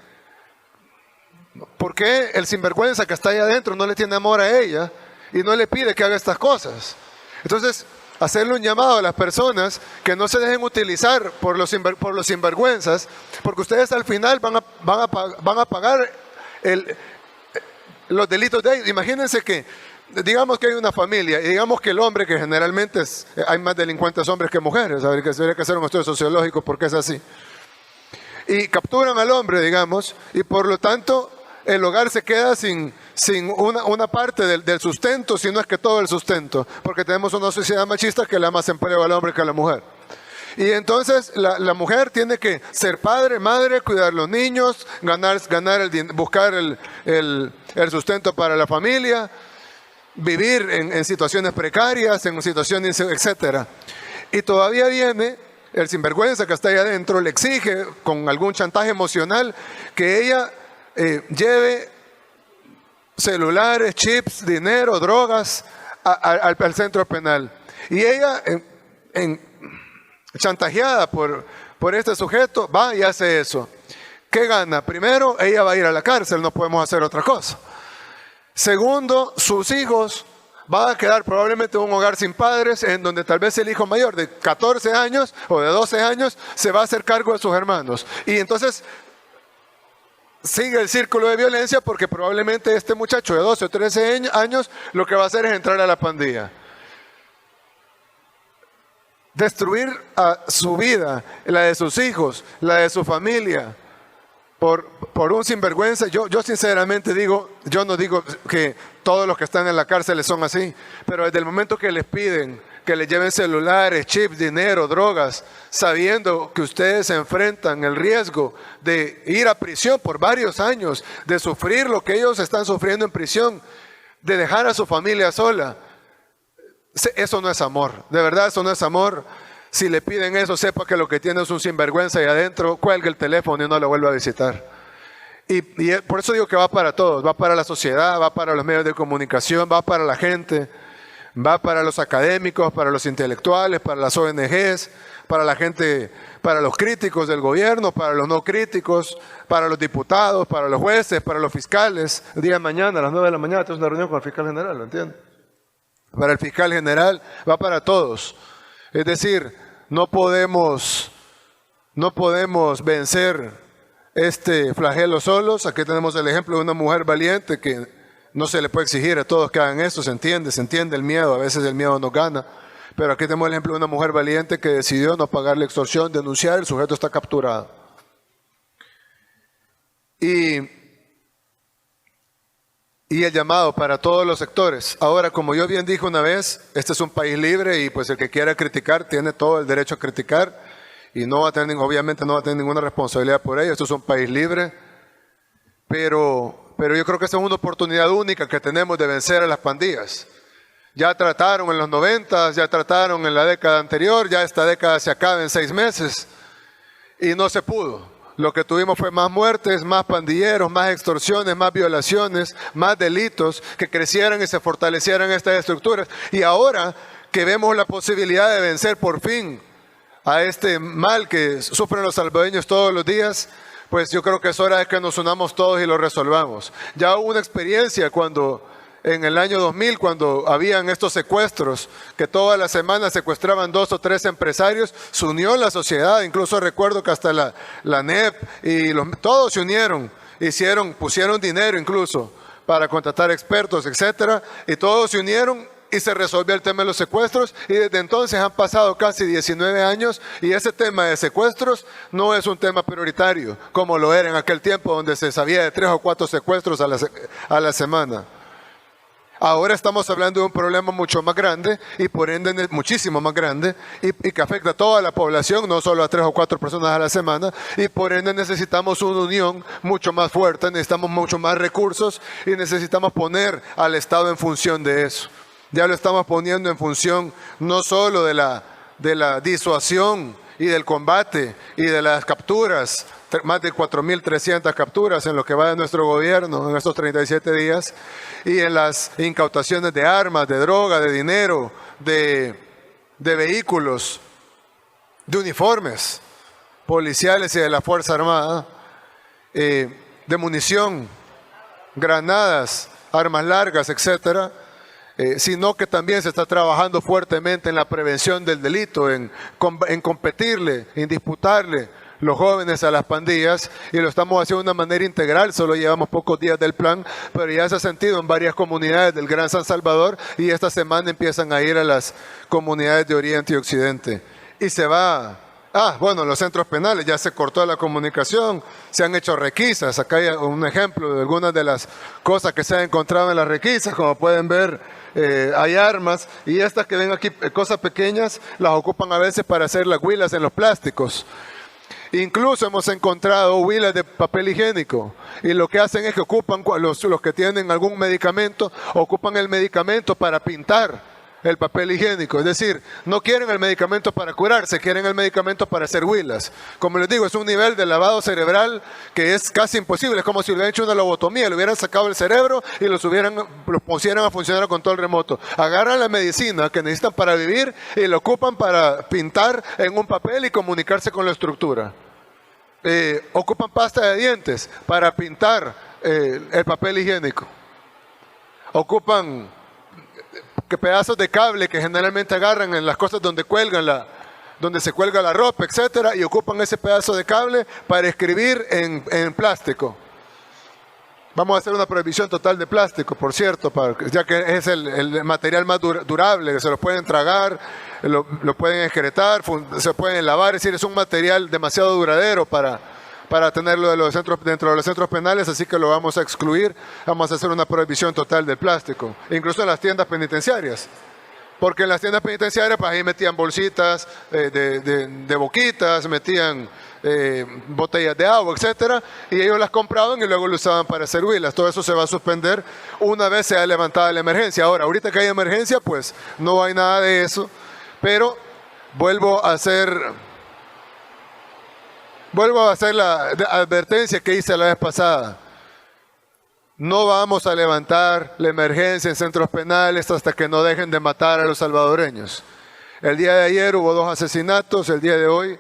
¿por qué el sinvergüenza que está ahí adentro no le tiene amor a ella y no le pide que haga estas cosas? Entonces, hacerle un llamado a las personas que no se dejen utilizar por los sinvergüenzas, porque ustedes al final van a pagar los delitos de ellos. Imagínense que, digamos que hay una familia, y digamos que el hombre, que generalmente hay más delincuentes hombres que mujeres, habría que hacer un estudio sociológico porque es así. Y capturan al hombre, digamos, y por lo tanto el hogar se queda sin una parte del sustento, si no es que todo el sustento, porque tenemos una sociedad machista que le da más empleo al hombre que a la mujer. Y entonces la mujer tiene que ser padre, madre, cuidar los niños, buscar el sustento para la familia, vivir en situaciones precarias, en situaciones, etc. Y todavía viene el sinvergüenza que está ahí adentro, le exige con algún chantaje emocional que ella lleve celulares, chips, dinero, drogas al centro penal. Y ella, chantajeada por este sujeto, va y hace eso. ¿Qué gana? Primero, ella va a ir a la cárcel, no podemos hacer otra cosa. Segundo, sus hijos van a quedar probablemente en un hogar sin padres, en donde tal vez el hijo mayor de 14 años o de 12 años se va a hacer cargo de sus hermanos. Y entonces sigue el círculo de violencia, porque probablemente este muchacho de 12 o 13 años lo que va a hacer es entrar a la pandilla. Destruir a su vida, la de sus hijos, la de su familia, por un sinvergüenza. Yo sinceramente digo, yo no digo que todos los que están en la cárcel son así, pero desde el momento que les piden que les lleven celulares, chips, dinero, drogas, sabiendo que ustedes se enfrentan el riesgo de ir a prisión por varios años, de sufrir lo que ellos están sufriendo en prisión, de dejar a su familia sola, eso no es amor. De verdad, eso no es amor. Si le piden eso, sepa que lo que tiene es un sinvergüenza ahí adentro, cuelgue el teléfono y no lo vuelva a visitar. Y por eso digo que va para todos, va para la sociedad, va para los medios de comunicación, va para la gente, va para los académicos, para los intelectuales, para las ONGs, para la gente, para los críticos del gobierno, para los no críticos, para los diputados, para los jueces, para los fiscales. El día de mañana, a las 9 de la mañana, tengo una reunión con el fiscal general, ¿lo entiende? Para el fiscal general, va para todos. Es decir, no podemos vencer este flagelo solos. Aquí tenemos el ejemplo de una mujer valiente que no se le puede exigir a todos que hagan eso, se entiende el miedo, a veces el miedo nos gana. Pero aquí tenemos el ejemplo de una mujer valiente que decidió no pagarle extorsión, denunciar, el sujeto está capturado. Y el llamado para todos los sectores. Ahora, como yo bien dije una vez, este es un país libre y pues el que quiera criticar tiene todo el derecho a criticar y obviamente no va a tener ninguna responsabilidad por ello. Esto es un país libre, pero yo creo que esta es una oportunidad única que tenemos de vencer a las pandillas. Ya trataron en los 90, ya trataron en la década anterior, ya esta década se acaba en 6 meses y no se pudo. lo que tuvimos fue más muertes, más pandilleros, más extorsiones, más violaciones, más delitos, que crecieran y se fortalecieran estas estructuras. Y ahora que vemos la posibilidad de vencer por fin a este mal que sufren los salvadoreños todos los días, pues yo creo que es hora de que nos unamos todos y lo resolvamos. Ya hubo una experiencia cuando en el año 2000, cuando habían estos secuestros, que todas las semanas secuestraban 2 o 3 empresarios, se unió la sociedad. Incluso recuerdo que hasta la NEP y todos se unieron, pusieron dinero incluso para contratar expertos, etcétera, y todos se unieron y se resolvió el tema de los secuestros, y desde entonces han pasado casi 19 años y ese tema de secuestros no es un tema prioritario, como lo era en aquel tiempo donde se sabía de 3 o 4 secuestros a la semana. Ahora estamos hablando de un problema mucho más grande y por ende muchísimo más grande y que afecta a toda la población, no solo a 3 o 4 personas a la semana, y por ende necesitamos una unión mucho más fuerte, necesitamos mucho más recursos y necesitamos poner al Estado en función de eso. Ya lo estamos poniendo en función no solo de la disuasión y del combate y de las capturas, más de 4.300 capturas en lo que va de nuestro gobierno en estos 37 días, y en las incautaciones de armas, de droga, de dinero, de vehículos, de uniformes policiales y de la Fuerza Armada, de munición, granadas, armas largas, etcétera. Sino que también se está trabajando fuertemente en la prevención del delito, en competirle, en disputarle los jóvenes a las pandillas, y lo estamos haciendo de una manera integral. Solo llevamos pocos días del plan, pero ya se ha sentido en varias comunidades del Gran San Salvador, y esta semana empiezan a ir a las comunidades de Oriente y Occidente. Y se va... bueno, los centros penales, ya se cortó la comunicación, se han hecho requisas. Acá hay un ejemplo de algunas de las cosas que se han encontrado en las requisas. Como pueden ver, hay armas, y estas que ven aquí, cosas pequeñas, las ocupan a veces para hacer las huilas en los plásticos. Incluso hemos encontrado huilas de papel higiénico, y lo que hacen es que ocupan, los que tienen algún medicamento, ocupan el medicamento para pintar el papel higiénico. Es decir, no quieren el medicamento para curarse, quieren el medicamento para hacer huilas. Como les digo, es un nivel de lavado cerebral que es casi imposible. Es como si le hubieran hecho una lobotomía, le hubieran sacado el cerebro y los pusieran a funcionar a control remoto. Agarran la medicina que necesitan para vivir y la ocupan para pintar en un papel y comunicarse con la estructura. Ocupan pasta de dientes para pintar el papel higiénico. Ocupan pedazos de cable que generalmente agarran en las cosas donde se cuelga la ropa, etcétera, y ocupan ese pedazo de cable para escribir en plástico. Vamos a hacer una prohibición total de plástico, por cierto, ya que es el material más durable, que se lo pueden tragar, lo pueden excretar, se pueden lavar. Es decir, es un material demasiado duradero para tenerlo dentro de los centros penales, así que lo vamos a excluir. Vamos a hacer una prohibición total del plástico, incluso en las tiendas penitenciarias. Porque en las tiendas penitenciarias, pues ahí metían bolsitas de boquitas, metían botellas de agua, etcétera, y ellos las compraban y luego lo usaban para hacer huilas. Todo eso se va a suspender una vez se haya levantado la emergencia. Ahorita que hay emergencia, pues no hay nada de eso, pero vuelvo a hacer la advertencia que hice la vez pasada. No vamos a levantar la emergencia en centros penales hasta que no dejen de matar a los salvadoreños. El día de ayer hubo 2 asesinatos, el día de hoy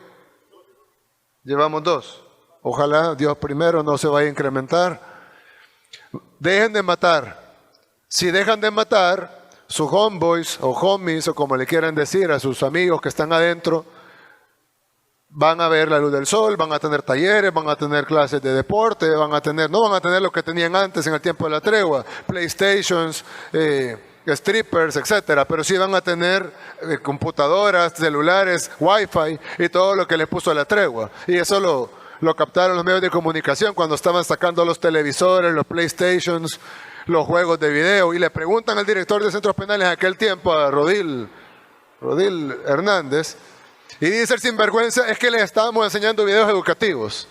llevamos 2. Ojalá Dios primero no se vaya a incrementar. Dejen de matar. Si dejan de matar, sus homeboys o homies, o como le quieran decir, a sus amigos que están adentro, van a ver la luz del sol, van a tener talleres, van a tener clases de deporte, no van a tener lo que tenían antes en el tiempo de la tregua, PlayStations, strippers, etcétera, pero sí van a tener computadoras, celulares, Wi-Fi y todo lo que les puso la tregua. Y eso lo captaron los medios de comunicación cuando estaban sacando los televisores, los PlayStations, los juegos de video, y le preguntan al director de centros penales en aquel tiempo, a Rodil Hernández, y dice el sinvergüenza, es que les estábamos enseñando videos educativos.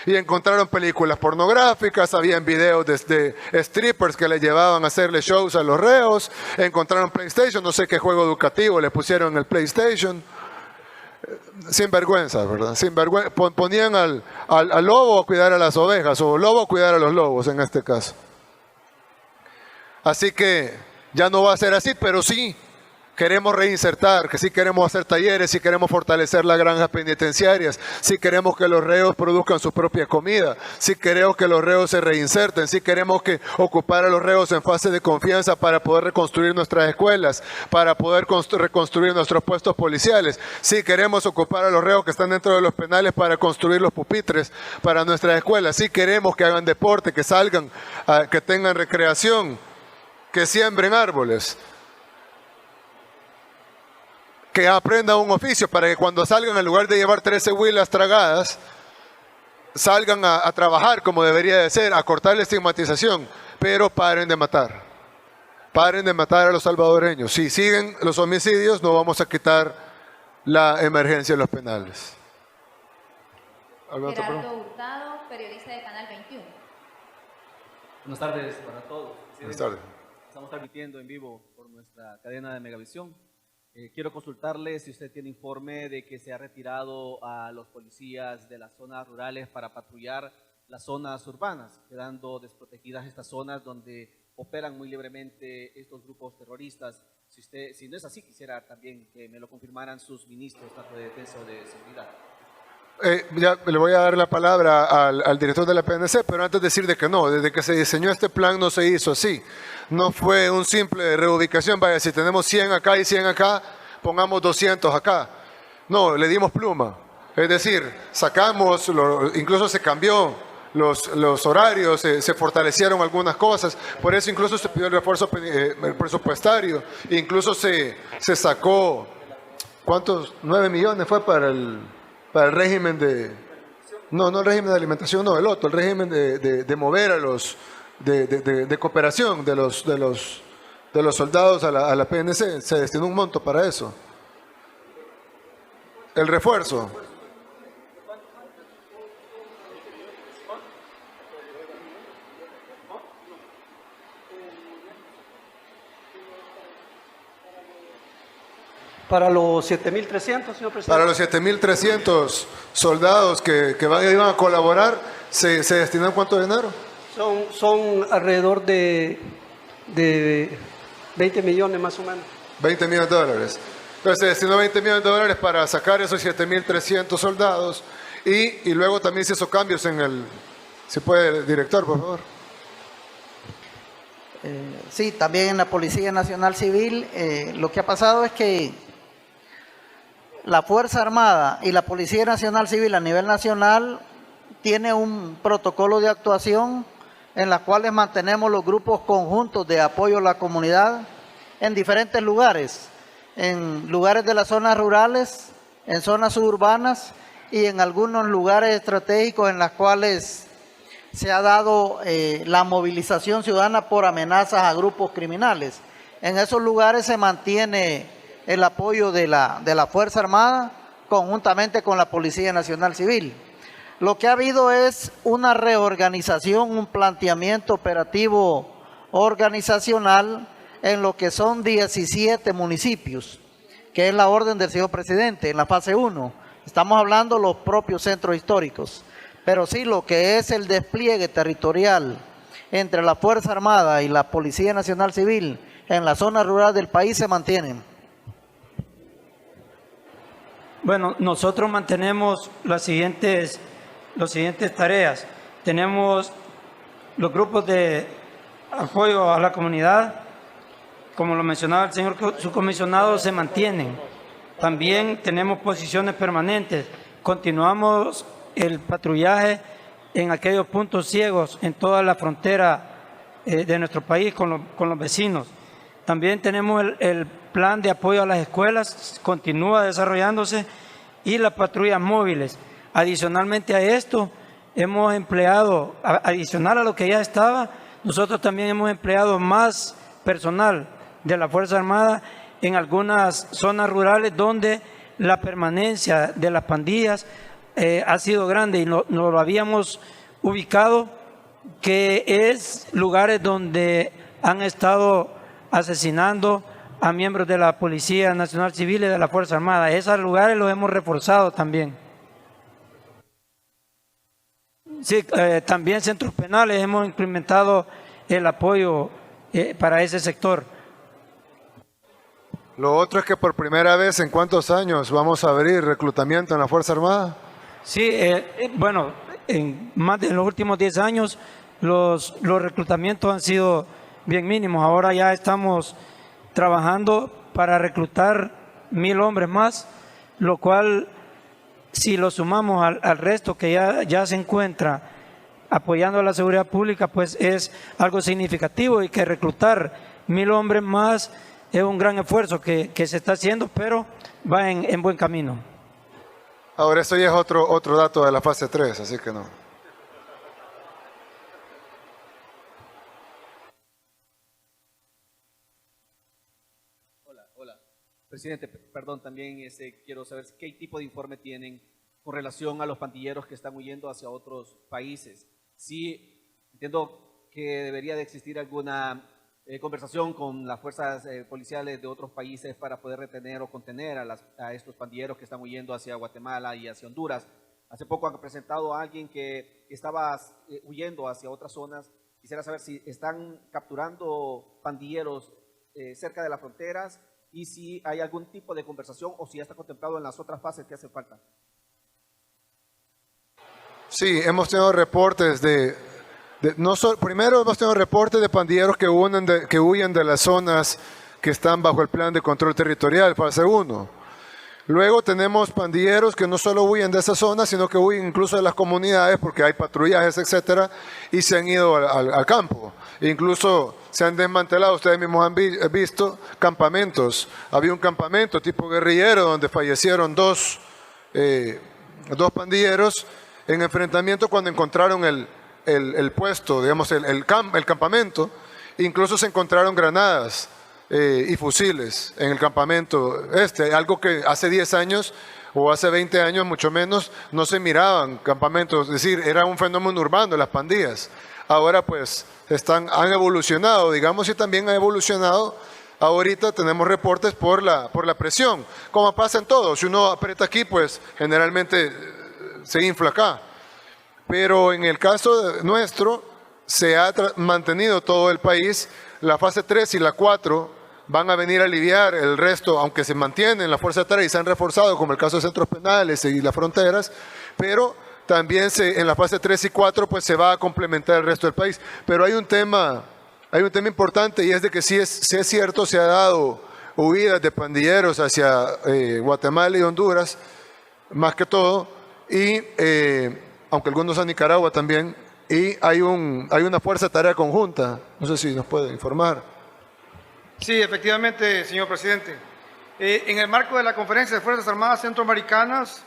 Y encontraron películas pornográficas, habían videos de strippers que le llevaban a hacerle shows a los reos, encontraron PlayStation, no sé qué juego educativo le pusieron en el PlayStation. sinvergüenza, ¿verdad? Ponían al lobo a cuidar a las ovejas, o lobo a cuidar a los lobos en este caso. Así que ya no va a ser así, pero sí queremos reinsertar, que sí queremos hacer talleres, sí queremos fortalecer las granjas penitenciarias, sí queremos que los reos produzcan su propia comida, sí queremos que los reos se reinserten, sí queremos que ocupar a los reos en fase de confianza para poder reconstruir nuestras escuelas, para poder reconstruir nuestros puestos policiales, sí queremos ocupar a los reos que están dentro de los penales para construir los pupitres para nuestras escuelas, sí queremos que hagan deporte, que salgan, que tengan recreación, que siembren árboles, que aprendan un oficio para que cuando salgan, en lugar de llevar 13 huilas tragadas, salgan a trabajar como debería de ser, a cortar la estigmatización, pero paren de matar. Paren de matar a los salvadoreños. Si siguen los homicidios, no vamos a quitar la emergencia en los penales. Gerardo Hurtado, periodista de Canal 21. Buenas tardes para todos. Buenas tardes. Estamos transmitiendo en vivo por nuestra cadena de Megavisión. Quiero consultarle si usted tiene informe de que se ha retirado a los policías de las zonas rurales para patrullar las zonas urbanas, quedando desprotegidas estas zonas donde operan muy libremente estos grupos terroristas. Si no es así, quisiera también que me lo confirmaran sus ministros, tanto de defensa o de seguridad. Ya le voy a dar la palabra al director de la PNC, pero antes decir de que no, desde que se diseñó este plan no se hizo así. No fue un simple reubicación, vaya, si tenemos 100 acá y 100 acá, pongamos 200 acá. No, le dimos pluma. Es decir, sacamos, incluso se cambió los horarios, se fortalecieron algunas cosas, por eso incluso se pidió el refuerzo presupuestario, incluso se sacó, ¿cuántos? 9 millones fue para el régimen de, no el régimen de alimentación, no, el otro, el régimen de mover a los, de cooperación de los soldados a la PNC, se destinó un monto para eso. El refuerzo. Para los 7.300, señor presidente. Para los 7.300 soldados que iban a colaborar, ¿se destinan cuánto dinero? Son alrededor de 20 millones más o menos. 20 millones de dólares. Entonces se destinó 20 millones de dólares para sacar esos 7.300 soldados y luego también se hizo cambios en el... Si puede, director, por favor. Sí, también en la Policía Nacional Civil lo que ha pasado es que la Fuerza Armada y la Policía Nacional Civil a nivel nacional tiene un protocolo de actuación en las cuales mantenemos los grupos conjuntos de apoyo a la comunidad en diferentes lugares, en lugares de las zonas rurales, en zonas suburbanas y en algunos lugares estratégicos en las cuales se ha dado la movilización ciudadana por amenazas a grupos criminales. En esos lugares se mantiene el apoyo de la Fuerza Armada conjuntamente con la Policía Nacional Civil. Lo que ha habido es una reorganización, un planteamiento operativo organizacional en lo que son 17 municipios, que es la orden del señor presidente en la fase 1. Estamos hablando de los propios centros históricos. Pero sí, lo que es el despliegue territorial entre la Fuerza Armada y la Policía Nacional Civil en la zona rural del país se mantienen. Bueno, nosotros mantenemos las siguientes tareas. Tenemos los grupos de apoyo a la comunidad, como lo mencionaba el señor subcomisionado, se mantienen. También tenemos posiciones permanentes. Continuamos el patrullaje en aquellos puntos ciegos en toda la frontera de nuestro país con los vecinos. También tenemos el plan de apoyo a las escuelas, continúa desarrollándose, y las patrullas móviles. Adicionalmente a esto, hemos empleado, adicional a lo que ya estaba, nosotros también hemos empleado más personal de la Fuerza Armada en algunas zonas rurales donde la permanencia de las pandillas ha sido grande y no lo habíamos ubicado, que es lugares donde han estado asesinando a miembros de la Policía Nacional Civil y de la Fuerza Armada. Esos lugares los hemos reforzado también. Sí, también centros penales hemos implementado el apoyo para ese sector. Lo otro es que por primera vez en cuántos años vamos a abrir reclutamiento en la Fuerza Armada. Sí, bueno, en los últimos 10 años los reclutamientos han sido bien mínimos. Ahora ya estamos trabajando para reclutar 1000 hombres más, lo cual, si lo sumamos al resto que ya se encuentra apoyando a la seguridad pública, pues es algo significativo, y que reclutar 1000 hombres más es un gran esfuerzo que se está haciendo, pero va en buen camino. Ahora, eso ya es otro dato de la fase 3, así que no. Hola. Presidente, perdón, también quiero saber qué tipo de informe tienen con relación a los pandilleros que están huyendo hacia otros países. Sí, entiendo que debería de existir alguna conversación con las fuerzas policiales de otros países para poder retener o contener a estos pandilleros que están huyendo hacia Guatemala y hacia Honduras. Hace poco han presentado a alguien que estaba huyendo hacia otras zonas. Quisiera saber si están capturando pandilleros cerca de las fronteras y si hay algún tipo de conversación o si ya está contemplado en las otras fases que hacen falta. Sí, hemos tenido reportes primero hemos tenido reportes de pandilleros que huyen de las zonas que están bajo el plan de control territorial, fase 1. Luego tenemos pandilleros que no solo huyen de esa zona, sino que huyen incluso de las comunidades porque hay patrullajes, etcétera, y se han ido al campo. Incluso se han desmantelado, ustedes mismos han visto, campamentos. Había un campamento tipo guerrillero donde fallecieron dos pandilleros en enfrentamiento cuando encontraron el puesto, digamos, el campamento. Incluso se encontraron granadas y fusiles en el campamento algo que hace 10 años o hace 20 años mucho menos no se miraban campamentos, es decir, era un fenómeno urbano, las pandillas. Ahora pues han evolucionado, digamos, y también ha evolucionado. Ahorita tenemos reportes por la presión, como pasa en todo. Si uno aprieta aquí, pues generalmente se infla acá. Pero en el caso nuestro, se ha mantenido todo el país. La fase 3 y la 4 van a venir a aliviar el resto, aunque se mantienen la fuerza 3 y se han reforzado, como el caso de centros penales y las fronteras, pero también en la fase 3 y 4 pues se va a complementar el resto del país. Pero hay un tema importante, y es de que sí es cierto, se ha dado huidas de pandilleros hacia Guatemala y Honduras, más que todo, y aunque algunos a Nicaragua también, y hay una fuerza de tarea conjunta. No sé si nos puede informar. Sí, efectivamente, señor presidente. En el marco de la Conferencia de Fuerzas Armadas Centroamericanas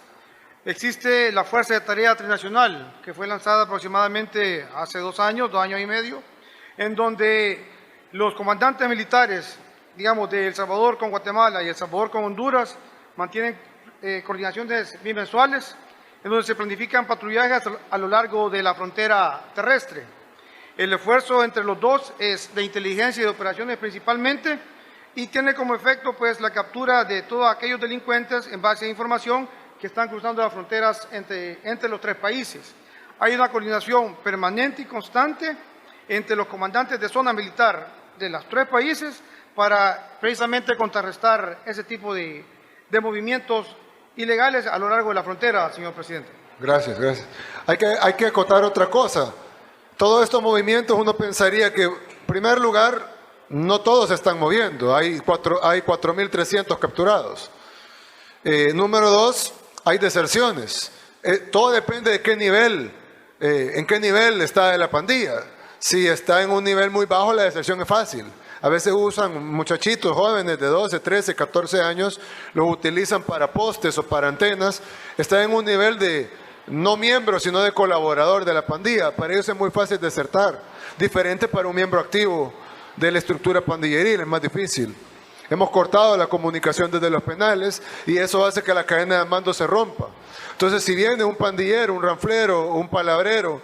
existe la Fuerza de Tarea Trinacional, que fue lanzada aproximadamente hace 2 años y medio, en donde los comandantes militares, digamos, de El Salvador con Guatemala y El Salvador con Honduras, mantienen coordinaciones bimensuales, en donde se planifican patrullajes a lo largo de la frontera terrestre. El esfuerzo entre los dos es de inteligencia y de operaciones principalmente, y tiene como efecto pues la captura de todos aquellos delincuentes en base a información que están cruzando las fronteras entre los 3 países. Hay una coordinación permanente y constante entre los comandantes de zona militar de los 3 países para precisamente contrarrestar ese tipo de movimientos ilegales a lo largo de la frontera, señor presidente. Gracias. Hay que acotar otra cosa. Todos estos movimientos uno pensaría que, en primer lugar, no todos se están moviendo. Hay 4.300 capturados. Número 2, hay deserciones. Todo depende de qué nivel, en qué nivel está la pandilla. Si está en un nivel muy bajo, la deserción es fácil. A veces usan muchachitos jóvenes de 12, 13, 14 años, los utilizan para postes o para antenas. Están en un nivel de no miembro, sino de colaborador de la pandilla. Para ellos es muy fácil desertar. Diferente para un miembro activo de la estructura pandilleril, es más difícil. Hemos cortado la comunicación desde los penales y eso hace que la cadena de mando se rompa. Entonces, si viene un pandillero, un ranflero, un palabrero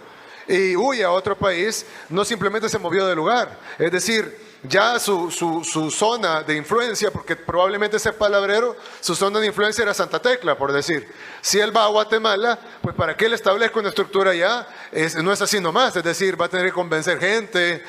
y huye a otro país, no simplemente se movió de lugar. Es decir, ya su zona de influencia, porque probablemente ese palabrero, su zona de influencia era Santa Tecla, por decir. Si él va a Guatemala, pues para que él establezca una estructura allá, no es así nomás, es decir, va a tener que convencer gente,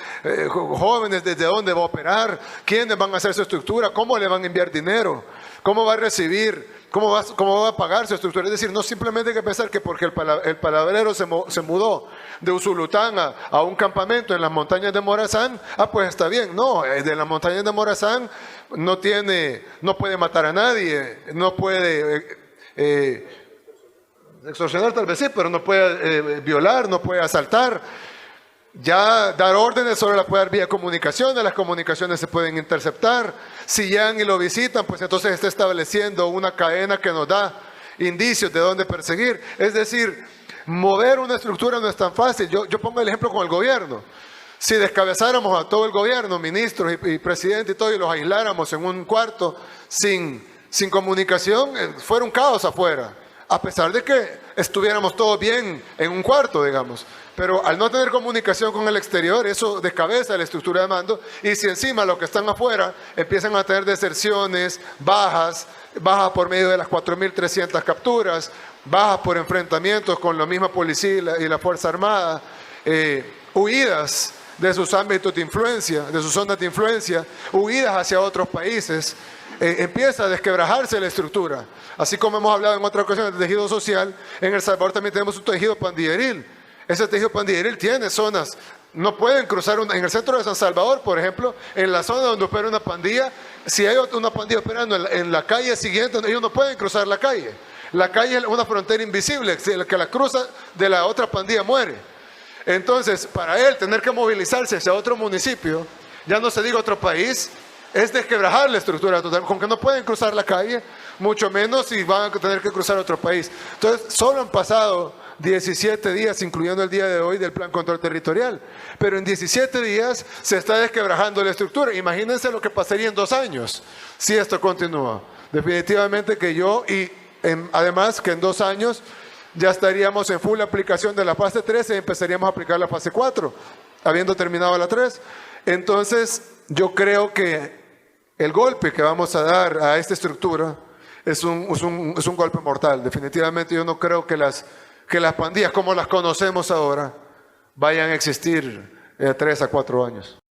jóvenes, desde dónde va a operar, quiénes van a hacer su estructura, cómo le van a enviar dinero, cómo va a recibir, cómo va a pagar su estructura. Es decir, no simplemente hay que pensar que porque el palabrero se mudó de Usulután a un campamento en las montañas de Morazán, pues está bien. No, de las montañas de Morazán no puede matar a nadie, no puede extorsionar tal vez sí, pero no puede violar, no puede asaltar. Ya dar órdenes solo la puede dar vía comunicaciones, las comunicaciones se pueden interceptar. Si llegan y lo visitan, pues entonces está estableciendo una cadena que nos da indicios de dónde perseguir. Es decir, mover una estructura no es tan fácil. Yo pongo el ejemplo con el gobierno. Si descabezáramos a todo el gobierno, ministros y presidente y todo, y los aisláramos en un cuarto sin comunicación, fuera un caos afuera. A pesar de que estuviéramos todos bien en un cuarto, digamos. Pero al no tener comunicación con el exterior, eso descabeza la estructura de mando. Y si encima los que están afuera empiezan a tener deserciones, bajas por medio de las 4.300 capturas, bajas por enfrentamientos con la misma policía y la Fuerza Armada, huidas de sus ámbitos de influencia, de sus zonas de influencia, huidas hacia otros países, empieza a desquebrajarse la estructura. Así como hemos hablado en otra ocasión del tejido social, en El Salvador también tenemos un tejido pandilleril. Ese tejido pandilleril tiene zonas, no pueden cruzar en el centro de San Salvador, por ejemplo, en la zona donde opera una pandilla, si hay una pandilla operando en la calle siguiente, ellos no pueden cruzar la calle. La calle es una frontera invisible, el que la cruza de la otra pandilla muere. Entonces, para él tener que movilizarse hacia otro municipio, ya no se diga otro país, es desquebrajar la estructura total, con que no pueden cruzar la calle, mucho menos si van a tener que cruzar otro país. Entonces, solo han pasado 17 días, incluyendo el día de hoy, del Plan Control Territorial. Pero en 17 días se está desquebrajando la estructura. Imagínense lo que pasaría en 2 años si esto continúa. Definitivamente que además que en 2 años ya estaríamos en full aplicación de la fase 3 y empezaríamos a aplicar la fase 4, habiendo terminado la 3. Entonces, yo creo que el golpe que vamos a dar a esta estructura es un golpe mortal. Definitivamente yo no creo que las pandillas como las conocemos ahora vayan a existir 3 a 4 años.